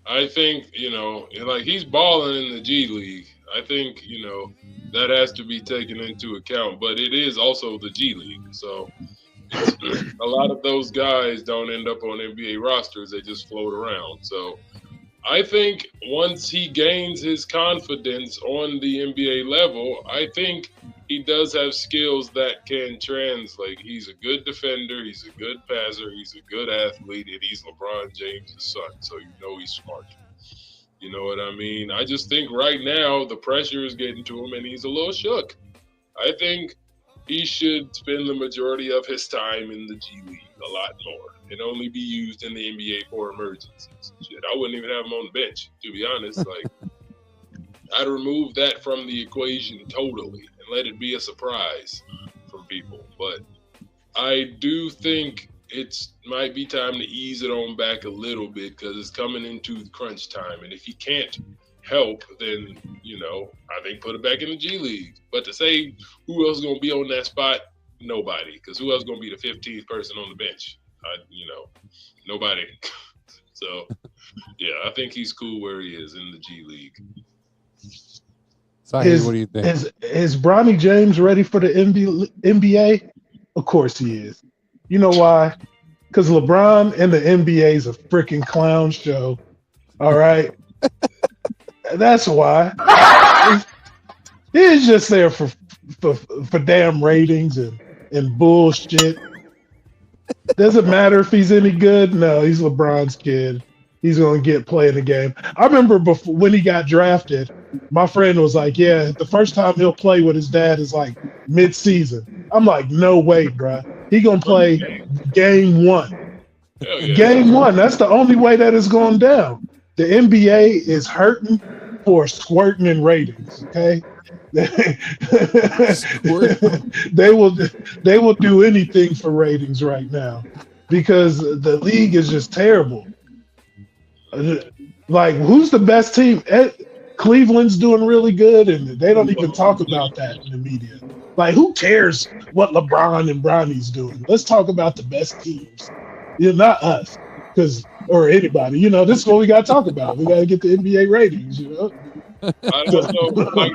I think, he's balling in the G League. I think, that has to be taken into account. But it is also the G League. So a lot of those guys don't end up on NBA rosters. They just float around. So I think once he gains his confidence on the NBA level, I think he does have skills that can translate. He's a good defender. He's a good passer. He's a good athlete. And he's LeBron James' son. So he's smart. You know what I mean? I just think right now the pressure is getting to him and he's a little shook. I think he should spend the majority of his time in the G League a lot more and only be used in the NBA for emergencies. Shit, I wouldn't even have him on the bench, to be honest. I'd remove that from the equation totally and let it be a surprise for people. But I do think it might be time to ease it on back a little bit because it's coming into crunch time. And if he can't help, then, I think put it back in the G League. But to say who else is going to be on that spot, nobody. Because who else is going to be the 15th person on the bench? Nobody. So, yeah, I think he's cool where he is in the G League. Sahih, what do you think? Is Bronny James ready for the NBA? Of course he is. You know why? Because LeBron and the NBA is a freaking clown show. All right? That's why. He's just there for damn ratings and bullshit. Doesn't matter if he's any good. No, he's LeBron's kid. He's going to play in the game. I remember before when he got drafted, my friend was like, yeah, the first time he'll play with his dad is like mid-season. I'm like, no way, bro. He going to play game one. Yeah. Game one. That's the only way that it's going down. The NBA is hurting for squirting in ratings, okay? They will do anything for ratings right now because the league is just terrible. Like, who's the best team? Cleveland's doing really good, and they don't even talk about that in the media. Like, who cares what LeBron and Bronny's doing? Let's talk about the best teams. Not us, or anybody. This is what we got to talk about. We got to get the NBA ratings. I don't know why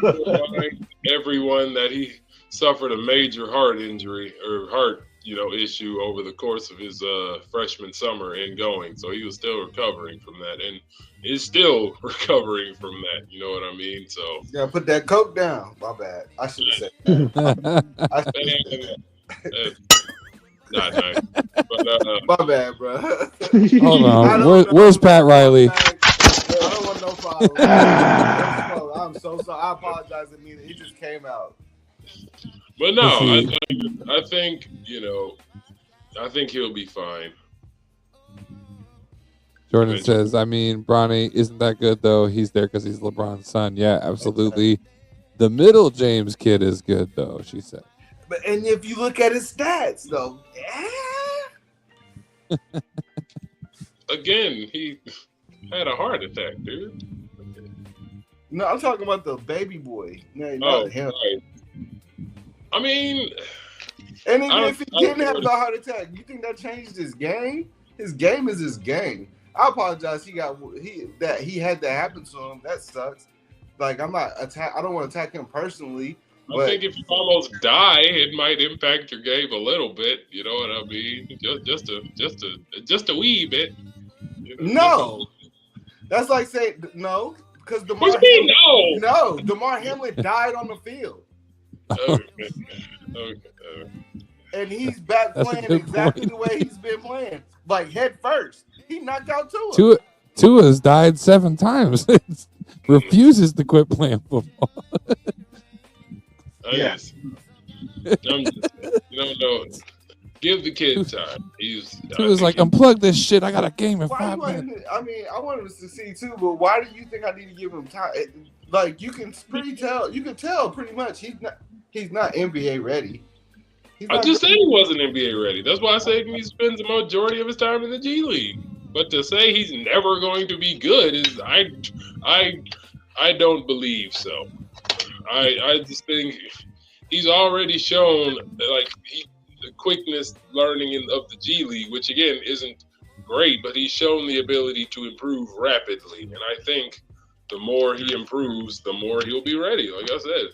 everyone that he suffered a major heart injury or heart, issue over the course of his freshman summer and going. So he was still recovering from that and is still recovering from that. You know what I mean? So yeah, put that coke down. My bad. I should have said that. Not nice. But, my bad, bro. Hold on. Where's Pat Riley? I don't want no follow. I'm so sorry. I apologize immediately. He just came out. But no, I think I think he'll be fine. Jordan says, I mean, Bronny isn't that good though. He's there because he's LeBron's son. Yeah, absolutely. The middle James kid is good though. She said. But and if you look at his stats, though, Again, he had a heart attack, dude. no, I'm talking about the baby boy. No, not Oh, him. right. I mean, And even I if he don't- didn't have the heart attack, you think that changed his game? His game is his game. I apologize. He had that happen to him. That sucks. Like I don't want to attack him personally. I But think if you almost die, it might impact your game a little bit. You know what I mean? Just a wee bit. You know, no, that's like saying no because What do you mean, No, DeMar Hamlin died on the field, Okay. and he's back That's a playing good exactly point. the way he's been playing, like head first. He knocked out Tua. Tua's died 7 times. Refuses to quit playing football. Yeah. I'm just, you don't know. Give the kid time. Tua's like, unplug this shit. I got a game in Why 5 do I? minutes. I mean, I want him to succeed too, but why do you think I need to give him time? Like you can tell pretty much he's not NBA ready. He's I not just said ready. he wasn't NBA ready. That's why I say he spends the majority of his time in the G League. But to say he's never going to be good is I don't believe so. I just think he's already shown like the quickness learning of the G League, which again isn't great, but he's shown the ability to improve rapidly. And I think the more he improves, the more he'll be ready. Like I said,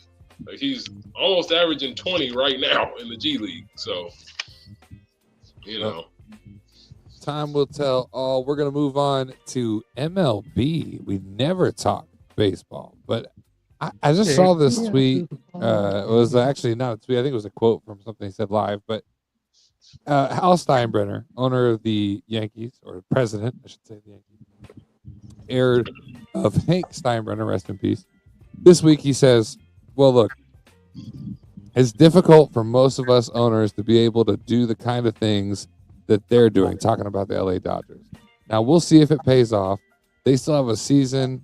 like he's almost averaging 20 right now in the G League. So, you know. Time will tell. Oh, we're going to move on to MLB. We never talk baseball, but I just saw this tweet. It was actually not a tweet. I think it was a quote from something he said live. But Hal Steinbrenner, owner of the Yankees, or president, I should say, the Yankees, heir of Hank Steinbrenner, rest in peace. This week he says, well, look, it's difficult for most of us owners to be able to do the kind of things that they're doing, talking about the LA Dodgers. Now, we'll see if it pays off. They still have a season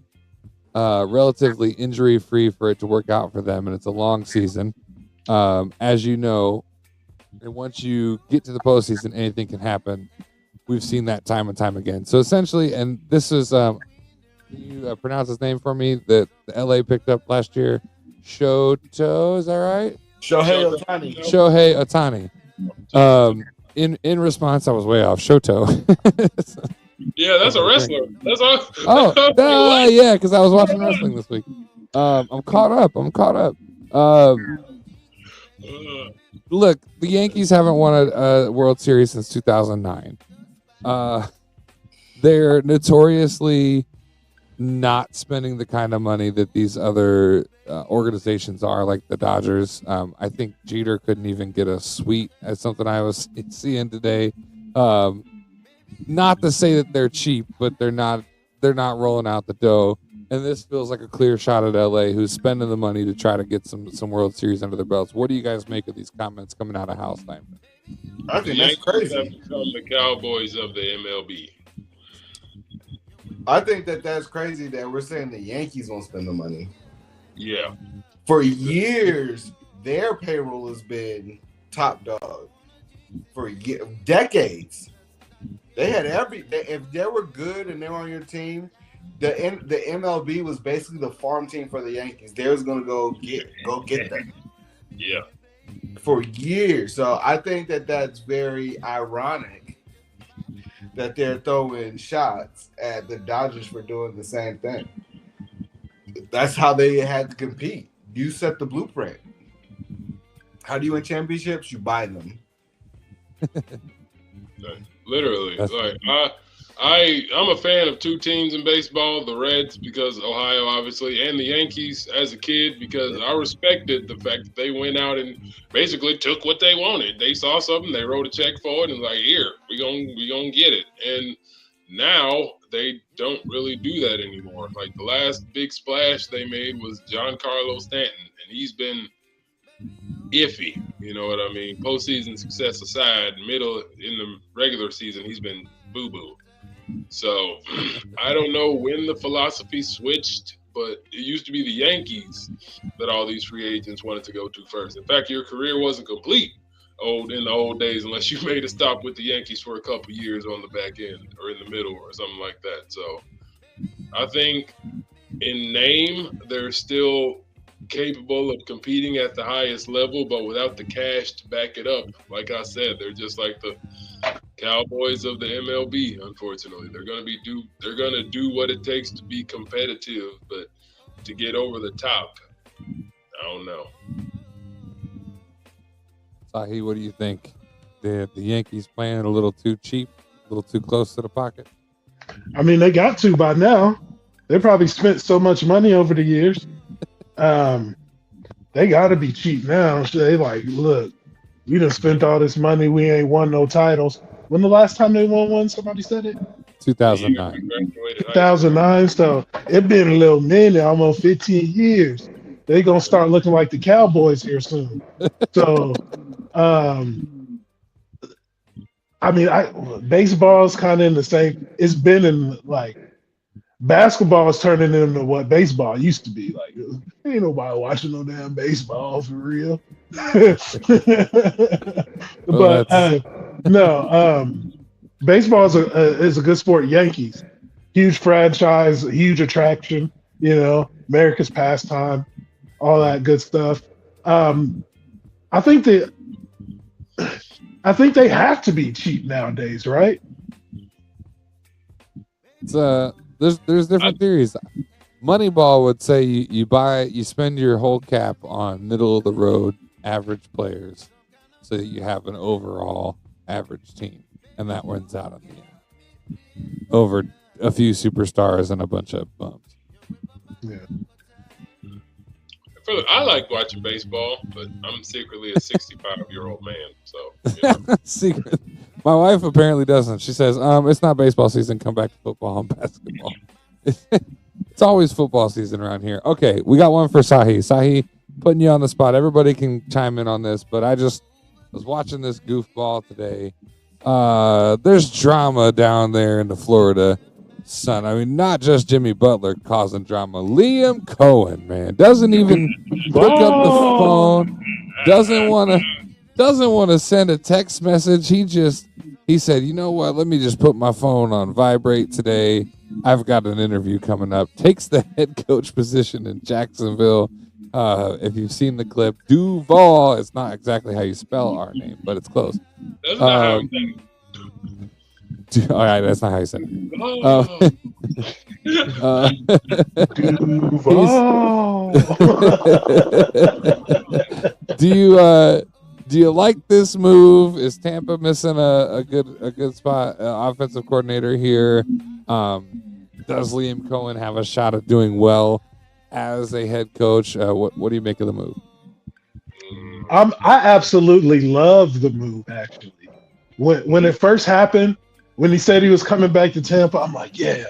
relatively injury-free for it to work out for them, and it's a long season. As you know, and once you get to the postseason, anything can happen. We've seen that time and time again. So essentially, and this is, can you pronounce his name for me, that the LA picked up last year? Shoto, is that right? Shohei Ohtani. Shohei Ohtani. In response, I was way off. Shoto. Yeah, that's a wrestler. That's all. Oh, yeah, because I was watching wrestling this week. I'm caught up. Look, the Yankees haven't won a World Series since 2009. They're notoriously not spending the kind of money that these other organizations are, like the Dodgers. I think Jeter couldn't even get a suite, as something I was seeing today. Not to say that they're cheap, but they're not rolling out the dough. And this feels like a clear shot at LA, who's spending the money to try to get some World Series under their belts. What do you guys make of these comments coming out of Hal Steinbrenner? I think that's Yankees crazy. have become the Cowboys of the MLB. I think that's crazy that we're saying the Yankees won't spend the money. Yeah. For years, their payroll has been top dog. For decades, they had if they were good and they were on your team, the MLB was basically the farm team for the Yankees. They was gonna go get them Yeah. for years. So I think that's very ironic that they're throwing shots at the Dodgers for doing the same thing. That's how they had to compete. You set the blueprint. How do you win championships? You buy them. Literally. I'm a fan of two teams in baseball, the Reds because Ohio obviously, and the Yankees as a kid because I respected the fact that they went out and basically took what they wanted. They saw something, they wrote a check for it and like, here, we gonna get it. And now they don't really do that anymore. Like the last big splash they made was Giancarlo Stanton, and he's been iffy. You know what I mean? Postseason success aside, middle in the regular season, he's been boo-boo. So I don't know when the philosophy switched, but it used to be the Yankees that all these free agents wanted to go to first. In fact, your career wasn't complete in the old days unless you made a stop with the Yankees for a couple years on the back end or in the middle or something like that. So I think in name, they're still capable of competing at the highest level, but without the cash to back it up. Like I said, they're just like the Cowboys of the MLB. Unfortunately, they're gonna do what it takes to be competitive, but to get over the top, I don't know. Sahi, what do you think? The Yankees playing a little too cheap, a little too close to the pocket? I mean, they got to by now. They probably spent so much money over the years. They got to be cheap now. So they like, look, we done spent all this money. We ain't won no titles. When the last time they won one? Somebody said it? 2009. 2009. So it been a little minute, almost 15 years. They gonna start looking like the Cowboys here soon. So, I mean, baseball's kind of in the same. It's been in like basketball is turning into what baseball used to be. Like, ain't nobody watching no damn baseball for real. But baseball is a good sport. Yankees, huge franchise, huge attraction. You know, America's pastime, all that good stuff. I think they have to be cheap nowadays, right? It's there's different theories. Moneyball would say you spend your whole cap on middle of the road average players, so that you have an overall average team, and that wins out on the end over a few superstars and a bunch of bums. Yeah. I like watching baseball, but I'm secretly a 65-year-old man. So, you know. Secret. My wife apparently doesn't. She says, it's not baseball season. Come back to football and basketball. It's always football season around here. Okay, we got one for Sahi. Sahi, putting you on the spot. Everybody can chime in on this, but I just was watching this goofball today. There's drama down there in the Florida sun. I mean, not just Jimmy Butler causing drama. Liam Cohen, man, doesn't even pick up the phone. Doesn't want to send a text message. He said, you know what? Let me just put my phone on vibrate today. I've got an interview coming up. Takes the head coach position in Jacksonville. If you've seen the clip, Duval. It's not exactly how you spell our name, but it's close. That's not how I'm all right, that's not how you said it. Do you like this move? Is Tampa missing a good spot offensive coordinator here? Does Liam Cohen have a shot at doing well as a head coach? What do you make of the move? I absolutely love the move. Actually, when it first happened, when he said he was coming back to Tampa, I'm like, yeah.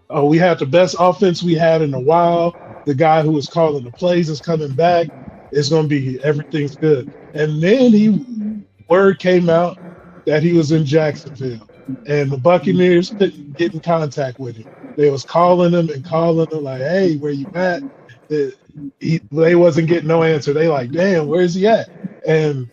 Oh, we had the best offense we had in a while. The guy who was calling the plays is coming back. It's going to be everything's good. And then word came out that he was in Jacksonville, and the Buccaneers couldn't get in contact with him. They was calling him like, hey, where you at? They wasn't getting no answer. They like, damn, where's he at? And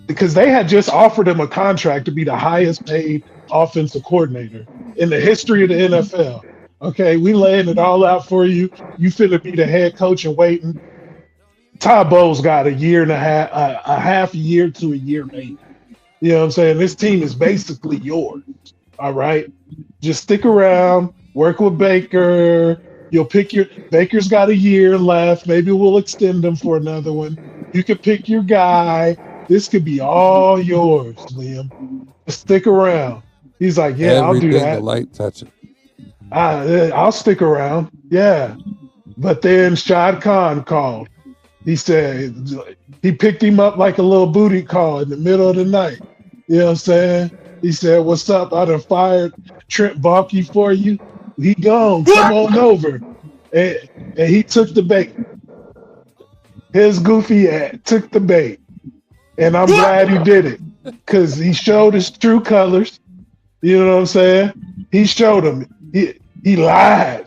because they had just offered him a contract to be the highest paid offensive coordinator in the history of the NFL. Okay, we laying it all out for you. You finna be the head coach and waiting. Todd Bowles got a year and a half a year to a year maybe. You know what I'm saying? This team is basically yours. All right, just stick around, work with Baker. You'll pick Baker's got a year left. Maybe we'll extend him for another one. You can pick your guy. This could be all yours, Liam. Just stick around. He's like, yeah, I'll do that. The light touching. I'll stick around. Yeah. But then Shad Khan called. He said he picked him up like a little booty call in the middle of the night. You know what I'm saying? He said, what's up? I done fired Trent Baalke for you. He gone. Come on over. And he took the bait. His goofy ass took the bait. And I'm glad he did it because he showed his true colors. You know what I'm saying? He showed him. He lied.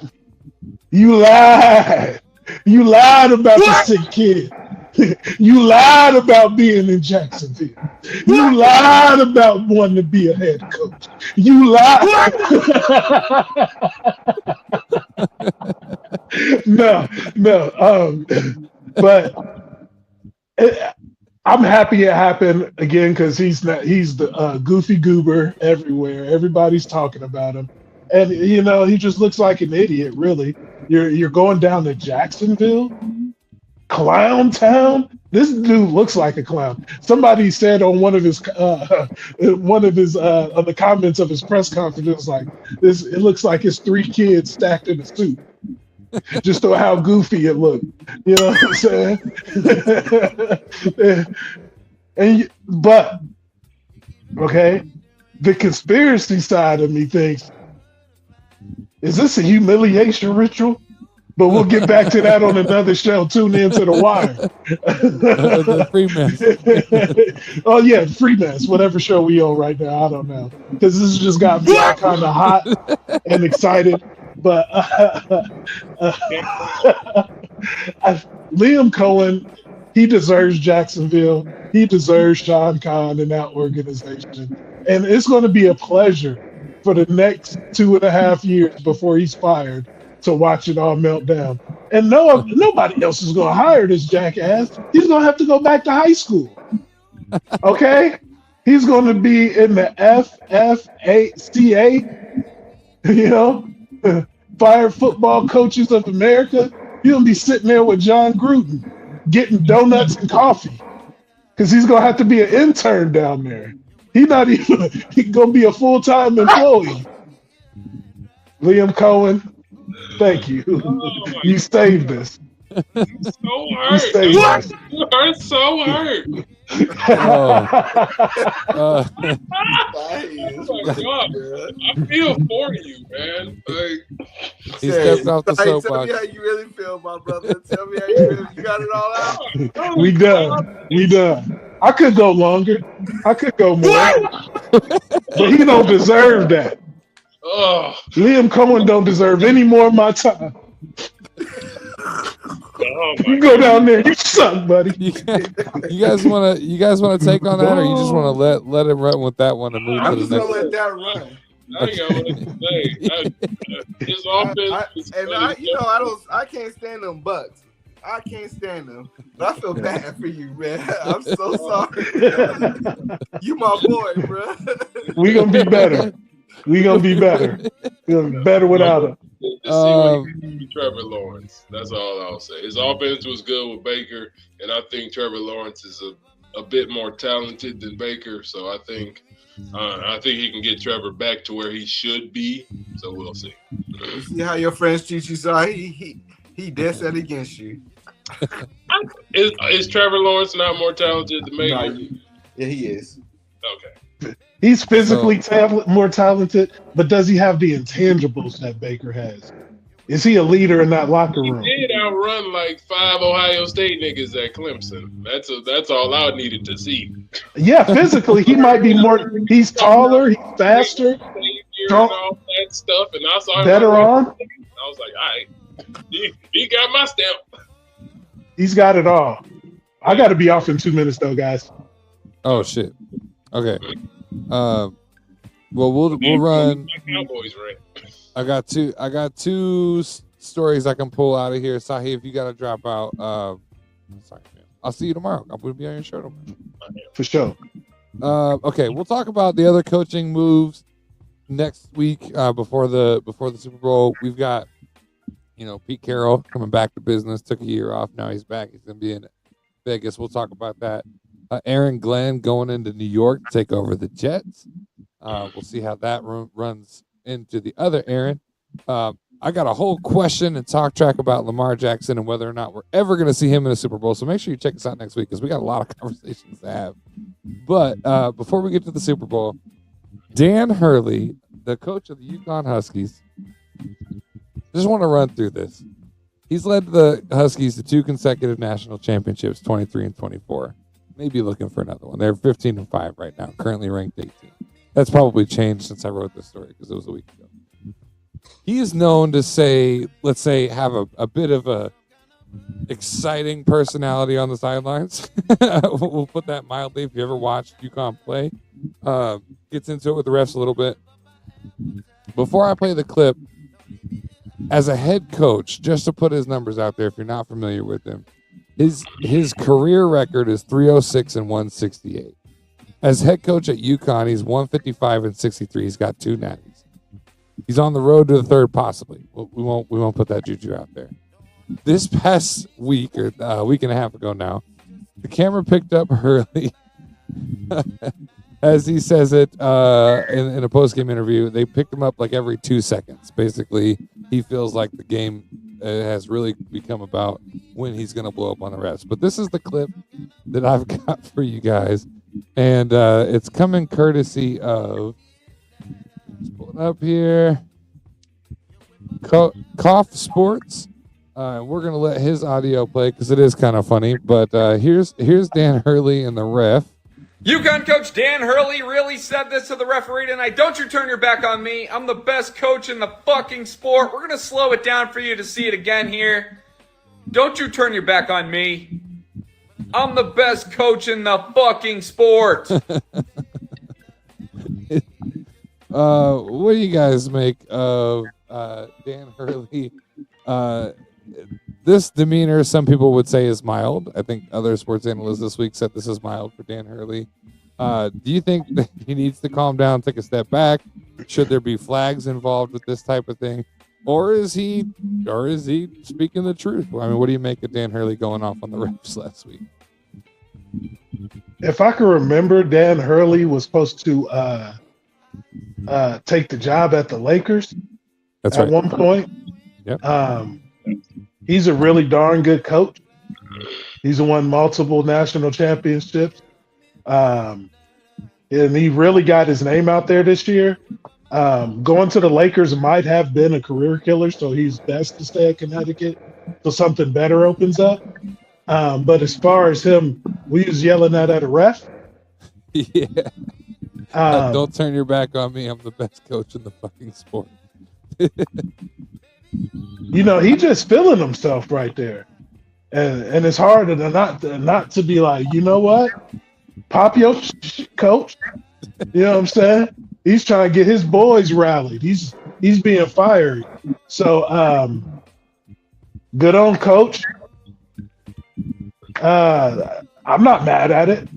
You lied. You lied about the sick kid. You lied about being in Jacksonville. You lied about wanting to be a head coach. You lied. No. But I'm happy it happened again because he's the goofy goober everywhere. Everybody's talking about him, and he just looks like an idiot. Really, you're going down to Jacksonville, Clown Town. This dude looks like a clown. Somebody said on one of his on the comments of his press conference, it was like this. It looks like it's 3 kids stacked in a suit. Just on how goofy it looked. You know what I'm saying? But okay, the conspiracy side of me thinks, is this a humiliation ritual? But we'll get back to that on another show. Tune in to The Wire. The Freeman. Oh yeah, Freeman. Whatever show we on right now, I don't know, because this just got me all kind of hot and excited. But Liam Cohen, he deserves Jacksonville. He deserves Sean Khan and that organization. And it's going to be a pleasure for the next 2.5 years before he's fired to watch it all melt down. And nobody else is going to hire this jackass. He's going to have to go back to high school. Okay? He's going to be in the FFACA, Fired Football Coaches of America. He'll be sitting there with John Gruden getting donuts and coffee because he's going to have to be an intern down there. He's going to be a full-time employee. Liam Cohen, thank you. You saved us. I'm so hurt. You hurt so hurt. Oh. Oh my God. I feel for you, man. Like, He stepped off the Tell soapbox. me how you really feel, my brother. Tell me how you really. You got it all out. We done. I could go longer. I could go more. But he don't deserve that. oh, Liam Cohen don't deserve any more of my time. oh You my go down there, you suck, buddy. You guys want to take on that, or you just want to let it run with that one and move I'm to just the gonna next? let that run. I ain't got what to say. His offense. I can't stand them Bucks. I can't stand them. But I feel bad for you, man. I'm so sorry. You my boy, bro. We gonna be better. We gonna be better. We gonna be better without him. To see what he can do with Trevor Lawrence. That's all I'll say. His offense was good with Baker, and I think Trevor Lawrence is a bit more talented than Baker. So I think he can get Trevor back to where he should be. So we'll see. You see how your friends treat you, so he dead set against you. Is Trevor Lawrence not more talented than Baker? No, yeah, he is. Okay. He's physically more talented, but does he have the intangibles that Baker has? Is he a leader in that locker room? He did outrun like 5 Ohio State niggas at Clemson. That's all I needed to see. Yeah, physically he might be more. He's taller, he's faster, And all that stuff, and I saw him. better on. I was like, all right, he got my stamp. He's got it all. I got to be off in 2 minutes though, guys. Oh shit. Okay. Well, we'll run. My Cowboys ran. I got two stories I can pull out of here. Sahi, if you got to drop out, sorry, man. I'll see you tomorrow. I'm going to be on your show tomorrow. For sure. Okay, we'll talk about the other coaching moves next week before the Super Bowl. We've got, Pete Carroll coming back to business. Took a year off. Now he's back. He's going to be in Vegas. We'll talk about that. Aaron Glenn going into New York to take over the Jets. We'll see how that runs into the other Aaron. I got a whole question and talk track about Lamar Jackson and whether or not we're ever going to see him in a Super Bowl. So make sure you check us out next week because we got a lot of conversations to have. But before we get to the Super Bowl, Dan Hurley, the coach of the Yukon Huskies, just want to run through this. He's led the Huskies to 2 consecutive national championships, 23 and 24. Maybe looking for another one. They're 15-5 right now, currently ranked 18. That's probably changed since I wrote this story because it was a week ago. He is known to say, let's say, have a bit of a exciting personality on the sidelines. We'll put that mildly. If you ever watched UConn play, gets into it with the refs a little bit. Before I play the clip, as a head coach, just to put his numbers out there, if you're not familiar with him, his career record is 306 and 168. As head coach at UConn, he's 155 and 63. He's got 2 natties. He's on the road to the third, possibly. We won't put that juju out there. This past week, or a week and a half ago now, the camera picked up Hurley, as he says it in a post-game interview. They picked him up like every 2 seconds. Basically, he feels like the game has really become about when he's going to blow up on the refs. But this is the clip that I've got for you guys, and it's coming courtesy of, let's pull it up here, Cough Sports. We're going to let his audio play because it is kind of funny. But here's Dan Hurley and the ref. UConn coach Dan Hurley really said this to the referee tonight. Don't you turn your back on me. I'm the best coach in the fucking sport. We're going to slow it down for you to see it again here. Don't you turn your back on me. I'm the best coach in the fucking sport. What do you guys make of Dan Hurley? This demeanor, some people would say, is mild. I think other sports analysts this week said this is mild for Dan Hurley. Do you think that he needs to calm down, take a step back? Should there be flags involved with this type of thing? Or is he speaking the truth? I mean, what do you make of Dan Hurley going off on the refs last week? If I can remember, Dan Hurley was supposed to take the job at the Lakers. That's at right. one point. Yep. He's a really darn good coach. He's won multiple national championships. And he really got his name out there this year. Going to the Lakers might have been a career killer, so he's best to stay at Connecticut so something better opens up. But as far as him, we was yelling at a ref. Yeah. Don't turn your back on me. I'm the best coach in the fucking sport. You know, he just feeling himself right there. And it's hard to not to be like, you know what? Pop your coach. You know what I'm saying? He's trying to get his boys rallied. He's being fired. So good on coach. I'm not mad at it.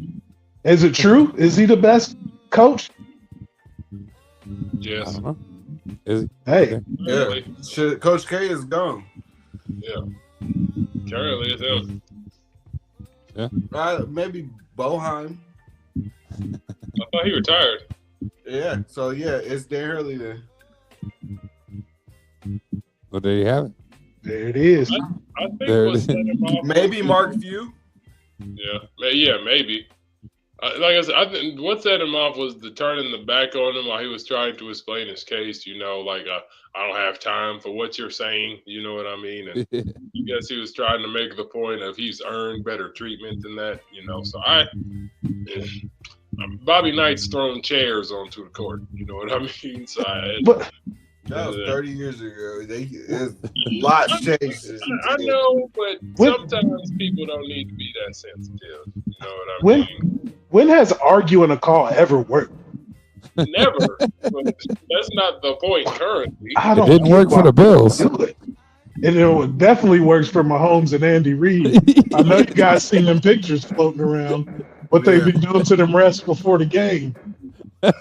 Is it true? Is he the best coach? Yes. I don't know. Is he? Hey. Yeah. Shit, Coach K is gone. Yeah. Currently, it's him. Maybe Boheim. I thought he retired. Yeah. So yeah, it's Dan Hurley then. Well, there you have it. There it is. I think There it what is. set him off. Maybe Mark Few. Yeah, maybe. Like I said, I think what set him off was the turning the back on him while he was trying to explain his case. You know, like I don't have time for what you're saying. You know what I mean? And I guess he was trying to make the point of he's earned better treatment than that. You know, so Bobby Knight's thrown chairs onto the court. You know what I mean? So But That was 30 years ago. A lot changed. I know, but sometimes people don't need to be that sensitive. You know what I mean? when has arguing a call ever worked? Never. But that's not the point currently. I It don't didn't get work for why the Bills. people do it. And it definitely works for Mahomes and Andy Reid. I know you guys seen them pictures floating around. What they've been doing to them refs before the game. For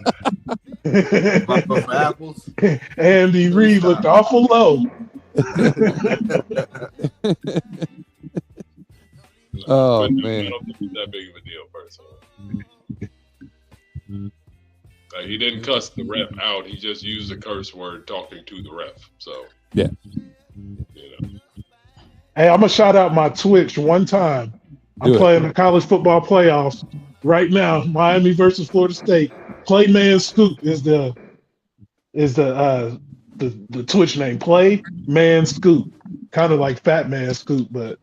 apples. Andy Reid looked awful low. Oh, But man. I don't think it's that big of a deal, personally. Like, he didn't cuss the ref out. He just used a curse word talking to the ref. So, Yeah. you know. Hey, I'm gonna shout out my Twitch one time. I'm Do it. playing the college football playoffs right now. Miami versus Florida State. Play Man Scoop is the Twitch name. Play Man Scoop, kind of like Fat Man Scoop, but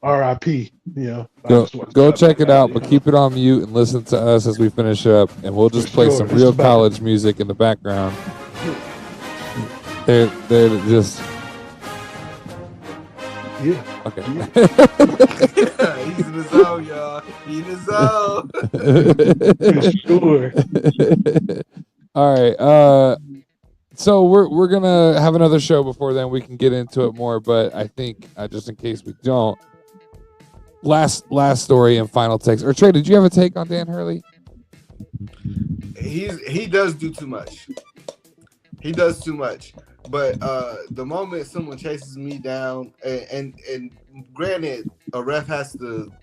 R.I.P. You know, Go check it out, but keep it on mute and listen to us as we finish up, and we'll just play some real college music in the background. They're just okay. He's in the zone, y'all. He's in the Sure. All right. So we're gonna have another show before then. We can get into it more, but I think just in case we don't, last story and final takes. Or Trey, did you have a take on Dan Hurley? He does do too much. He does too much. But the moment someone chases me down, and granted, a ref has to,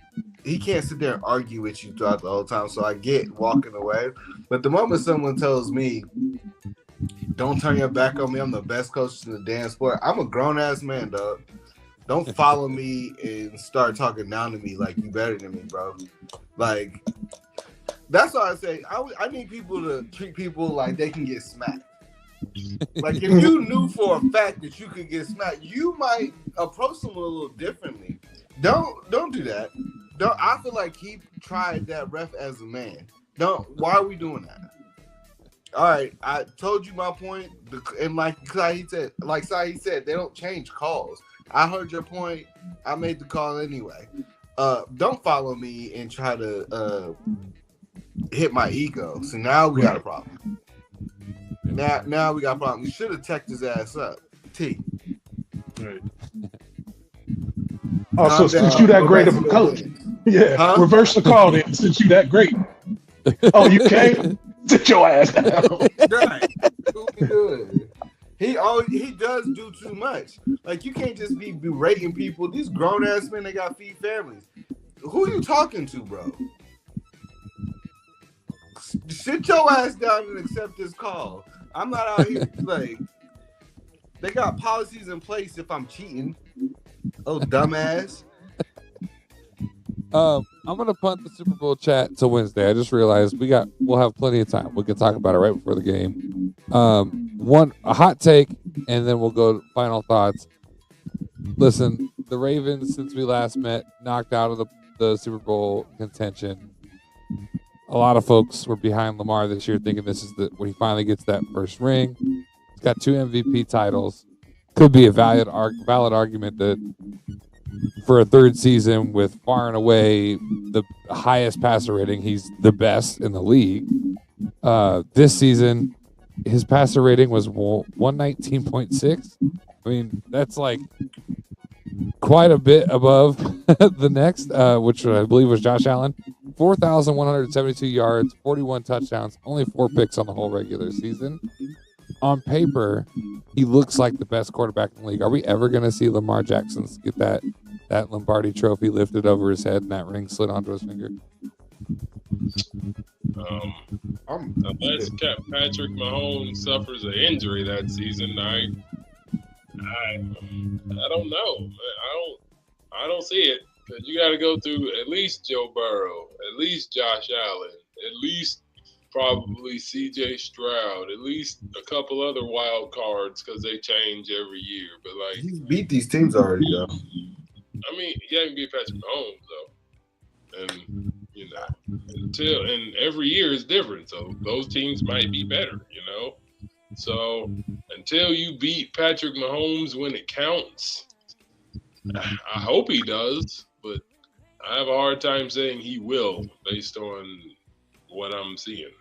he can't sit there and argue with you throughout the whole time. So I get walking away. But the moment someone tells me, don't turn your back on me, I'm the best coach in the damn sport. I'm a grown ass man, dog. Don't follow me and start talking down to me like you better than me, bro. Like, that's why I say I need people to treat people like they can get smacked. Like, if you knew for a fact that you could get smacked, you might approach someone a little differently. Don't do that. I feel like he tried that ref as a man. Why are we doing that? All right, I told you my point, and like Saeed said, they don't change calls. I heard your point. I made the call anyway. Don't follow me and try to hit my ego. So now we got a problem. Now we got a problem. We should have teched his ass up. T. Right. Also, since you that great of a coach, reverse the call then. Since you that great. Oh, you can't sit your ass down. Right. Good. He does do too much. Like, you can't just be berating people. These grown ass men, they got feed families. Who you talking to, bro? Sit your ass down and accept this call. I'm not out here like, they got policies in place if I'm cheating. Oh, dumbass. I'm gonna punt the Super Bowl chat till Wednesday. I just realized we'll have plenty of time. We can talk about it right before the game. A hot take, and then we'll go to final thoughts. Listen, the Ravens, since we last met, knocked out of the Super Bowl contention. A lot of folks were behind Lamar this year, thinking this is when he finally gets that first ring. He's got 2 MVP titles. Could be a valid argument that for a third season with far and away the highest passer rating, he's the best in the league. This season, his passer rating was 119.6. I mean, that's like quite a bit above the next, which I believe was Josh Allen. 4,172 yards, 41 touchdowns, only 4 picks on the whole regular season. On paper, he looks like the best quarterback in the league. Are we ever going to see Lamar Jackson get that Lombardi trophy lifted over his head and that ring slid onto his finger? Unless Patrick Mahomes suffers an injury that season, I don't know. I don't see it. You got to go through at least Joe Burrow, at least Josh Allen, at least probably C.J. Stroud, at least a couple other wild cards because they change every year. But like, he's beat these teams already, though. I mean, he hasn't beat Patrick Mahomes though, and and every year is different. So those teams might be better, So until you beat Patrick Mahomes when it counts, I hope he does, but I have a hard time saying he will based on what I'm seeing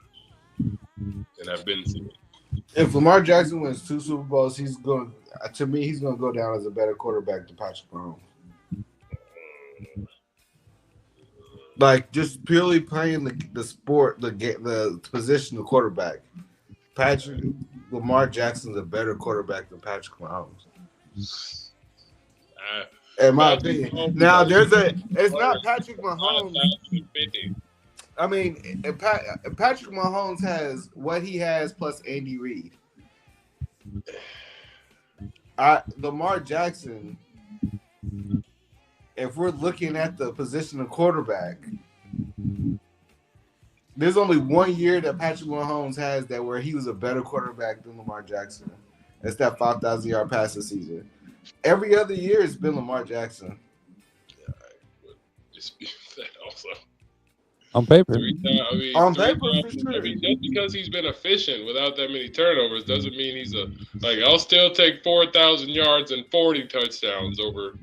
and I've been seeing. If Lamar Jackson wins 2 Super Bowls, he's going to go down as a better quarterback than Patrick Mahomes. Like, just purely playing the sport, the position of quarterback. Lamar Jackson's a better quarterback than Patrick Mahomes. In my opinion. Now, it's not Patrick Mahomes. I mean, Patrick Mahomes has what he has plus Andy Reid. Lamar Jackson, if we're looking at the position of quarterback, there's only 1 year that Patrick Mahomes has where he was a better quarterback than Lamar Jackson. It's that 5,000-yard passing season. Every other year, it's been Lamar Jackson. dispute that also. On paper. On paper, for sure. I mean, just because he's been efficient without that many turnovers doesn't mean he's I'll still take 4,000 yards and 40 touchdowns over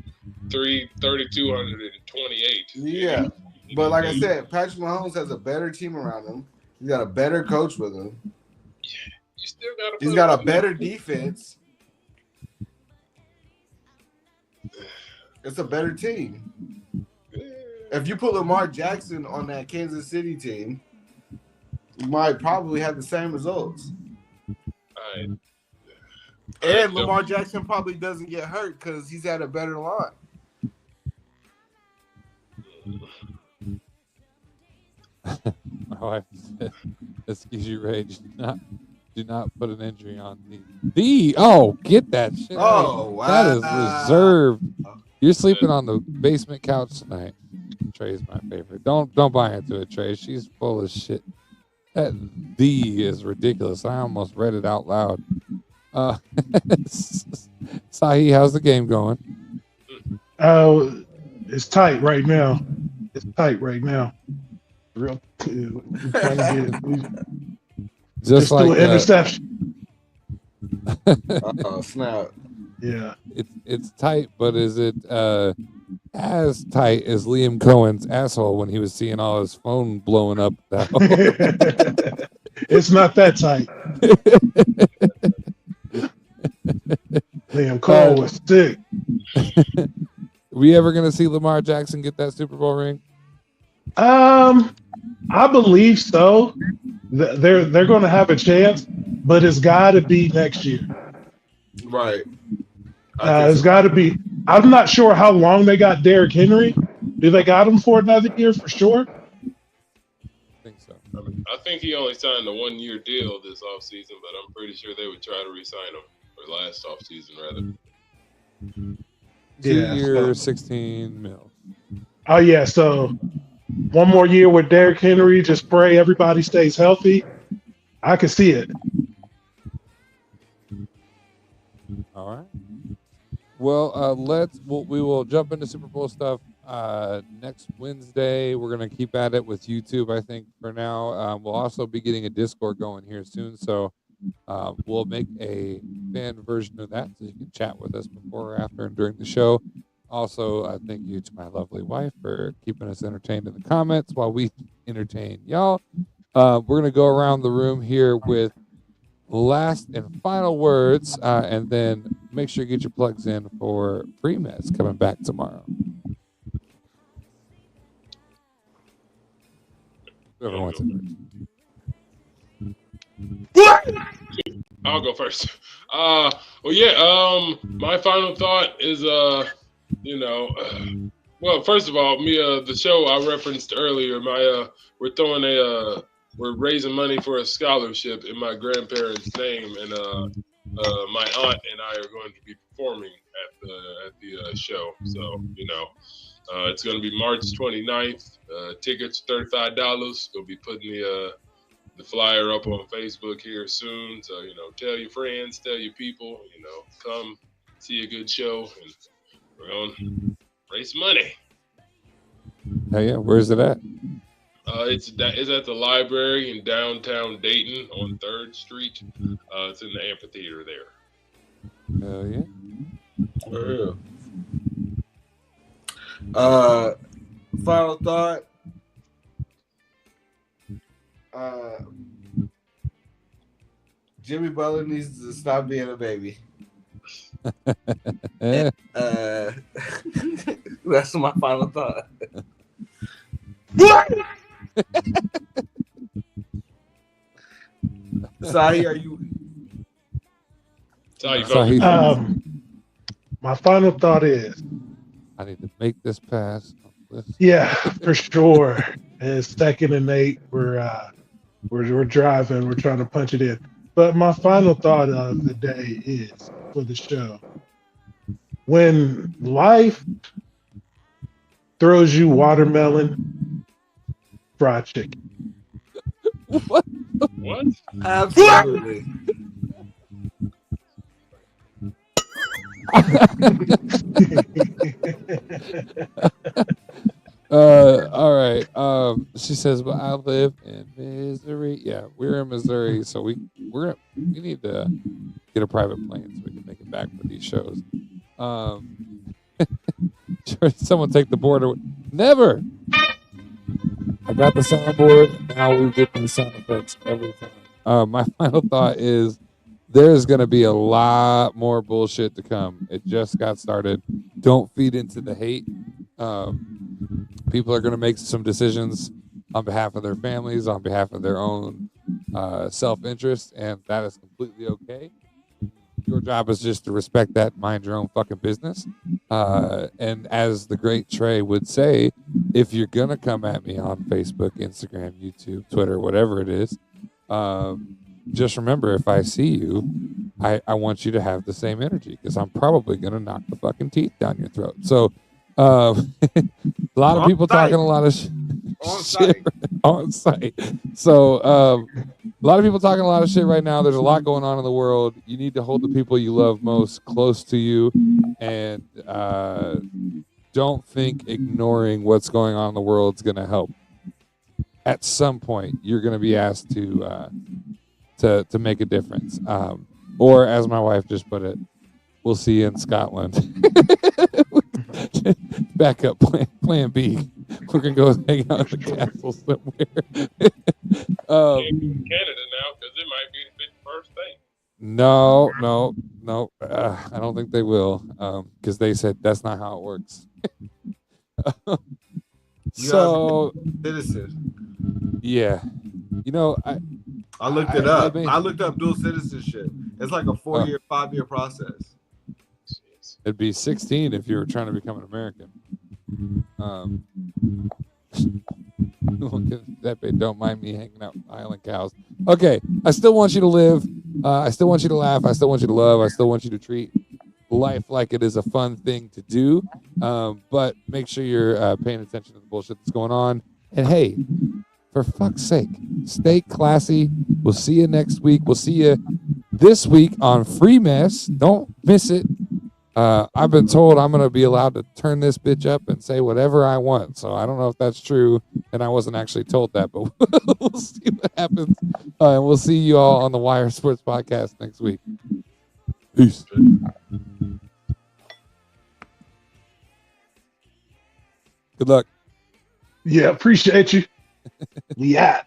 3,228. Yeah. But like I said, Patrick Mahomes has a better team around him. He's got a better coach with him. You still gotta He's got a better defense. It's a better team. If you put Lamar Jackson on that Kansas City team, you might probably have the same results. And Lamar Jackson probably doesn't get hurt because he's had a better line. My wife said, "Excuse you, Ray. Do not put an injury on the. Oh, get that shit. Oh, wow. That is reserved. You're sleeping on the basement couch tonight. Trey's my favorite. Don't buy into it, Trey. She's full of shit. That "the" is ridiculous. I almost read it out loud. Sahi, how's the game going? It's tight right now. Real. We're trying to get Just like do an interception. Oh, snap. Yeah. It's tight, but is it as tight as Liam Cohen's asshole when he was seeing all his phone blowing up? It's not that tight. Liam Cohen was sick. We ever gonna see Lamar Jackson get that Super Bowl ring? I believe so. They're going to have a chance, but it's got to be next year. Right. It's got to be. I'm not sure how long they got Derrick Henry. Do they got him for another year for sure? I think so. I think he only signed a 1-year deal this offseason, but I'm pretty sure they would try to re-sign him, or last offseason rather. 2 years, 16 mil. Oh yeah, so one more year with Derrick Henry, just pray everybody stays healthy. I can see it. All right. Well, we will jump into Super Bowl stuff next Wednesday. We're gonna keep at it with YouTube, I think, for now. We'll also be getting a Discord going here soon, so we'll make a fan version of that so you can chat with us before, after, and during the show. Also, thank you to my lovely wife for keeping us entertained in the comments while we entertain y'all. We're going to go around the room here with last and final words, and then make sure you get your plugs in for Pre-Meds coming back tomorrow. Whoever wants it first. I'll go first. Well, yeah. My final thought is, well, first of all, the show I referenced earlier, we're raising money for a scholarship in my grandparents' name, and my aunt and I are going to be performing at the show. So, it's going to be March 29th. Tickets $35. We'll be putting the flyer up on Facebook here soon. So, tell your friends, tell your people, come see a good show, and we're going to raise money. Hey, yeah, where's it at? It's at the library in downtown Dayton on 3rd Street. It's in the amphitheater there. Hell yeah. Final thought. Jimmy Butler needs to stop being a baby. That's my final thought. Sahi, are you? My final thought is, I need to make this pass. Yeah, for sure. And it's 2nd and 8. We're driving. We're trying to punch it in. But my final thought of the day is for the show: when life throws you watermelon, fried chicken. What? What? Absolutely. All right. She says, "But I live in Missouri." Yeah, we're in Missouri, so we need to get a private plane so we can make it back for these shows. Someone take the border. Never. I got the soundboard. Now we get these sound effects every time. My final thought is there's going to be a lot more bullshit to come. It just got started. Don't feed into the hate. People are going to make some decisions on behalf of their families, on behalf of their own self-interest, and that is completely okay. Your job is just to respect that, mind your own fucking business. And as the great Trey would say, if you're going to come at me on Facebook, Instagram, YouTube, Twitter, whatever it is, just remember, if I see you, I want you to have the same energy because I'm probably going to knock the fucking teeth down your throat. So a lot of people talking a lot of shit on site. So a lot of people talking a lot of shit right now. There's a lot going on in the world. You need to hold the people you love most close to you, and don't think ignoring what's going on in the world is going to help. At some point, you're going to be asked to make a difference. Or as my wife just put it, we'll see you in Scotland. Backup plan B. We're going to go hang out in the castle somewhere. Can't be in Canada now because it might be the 51st thing. No. I don't think they will because they said that's not how it works. So, citizen. Yeah. You know, I looked it up. I looked up dual citizenship. It's like a 4-year, 5-year process. It'd be 16 if you were trying to become an American. That bit, don't mind me hanging out with island cows. Okay, I still want you to live. I still want you to laugh. I still want you to love. I still want you to treat life like it is a fun thing to do. But make sure you're paying attention to the bullshit that's going on. And hey, for fuck's sake, stay classy. We'll see you next week. We'll see you this week on Free Mess. Don't miss it. I've been told I'm going to be allowed to turn this bitch up and say whatever I want. So I don't know if that's true. And I wasn't actually told that, but we'll see what happens. And we'll see you all on the Wire Sports Podcast next week. Peace. Good luck. Yeah, appreciate you. We out.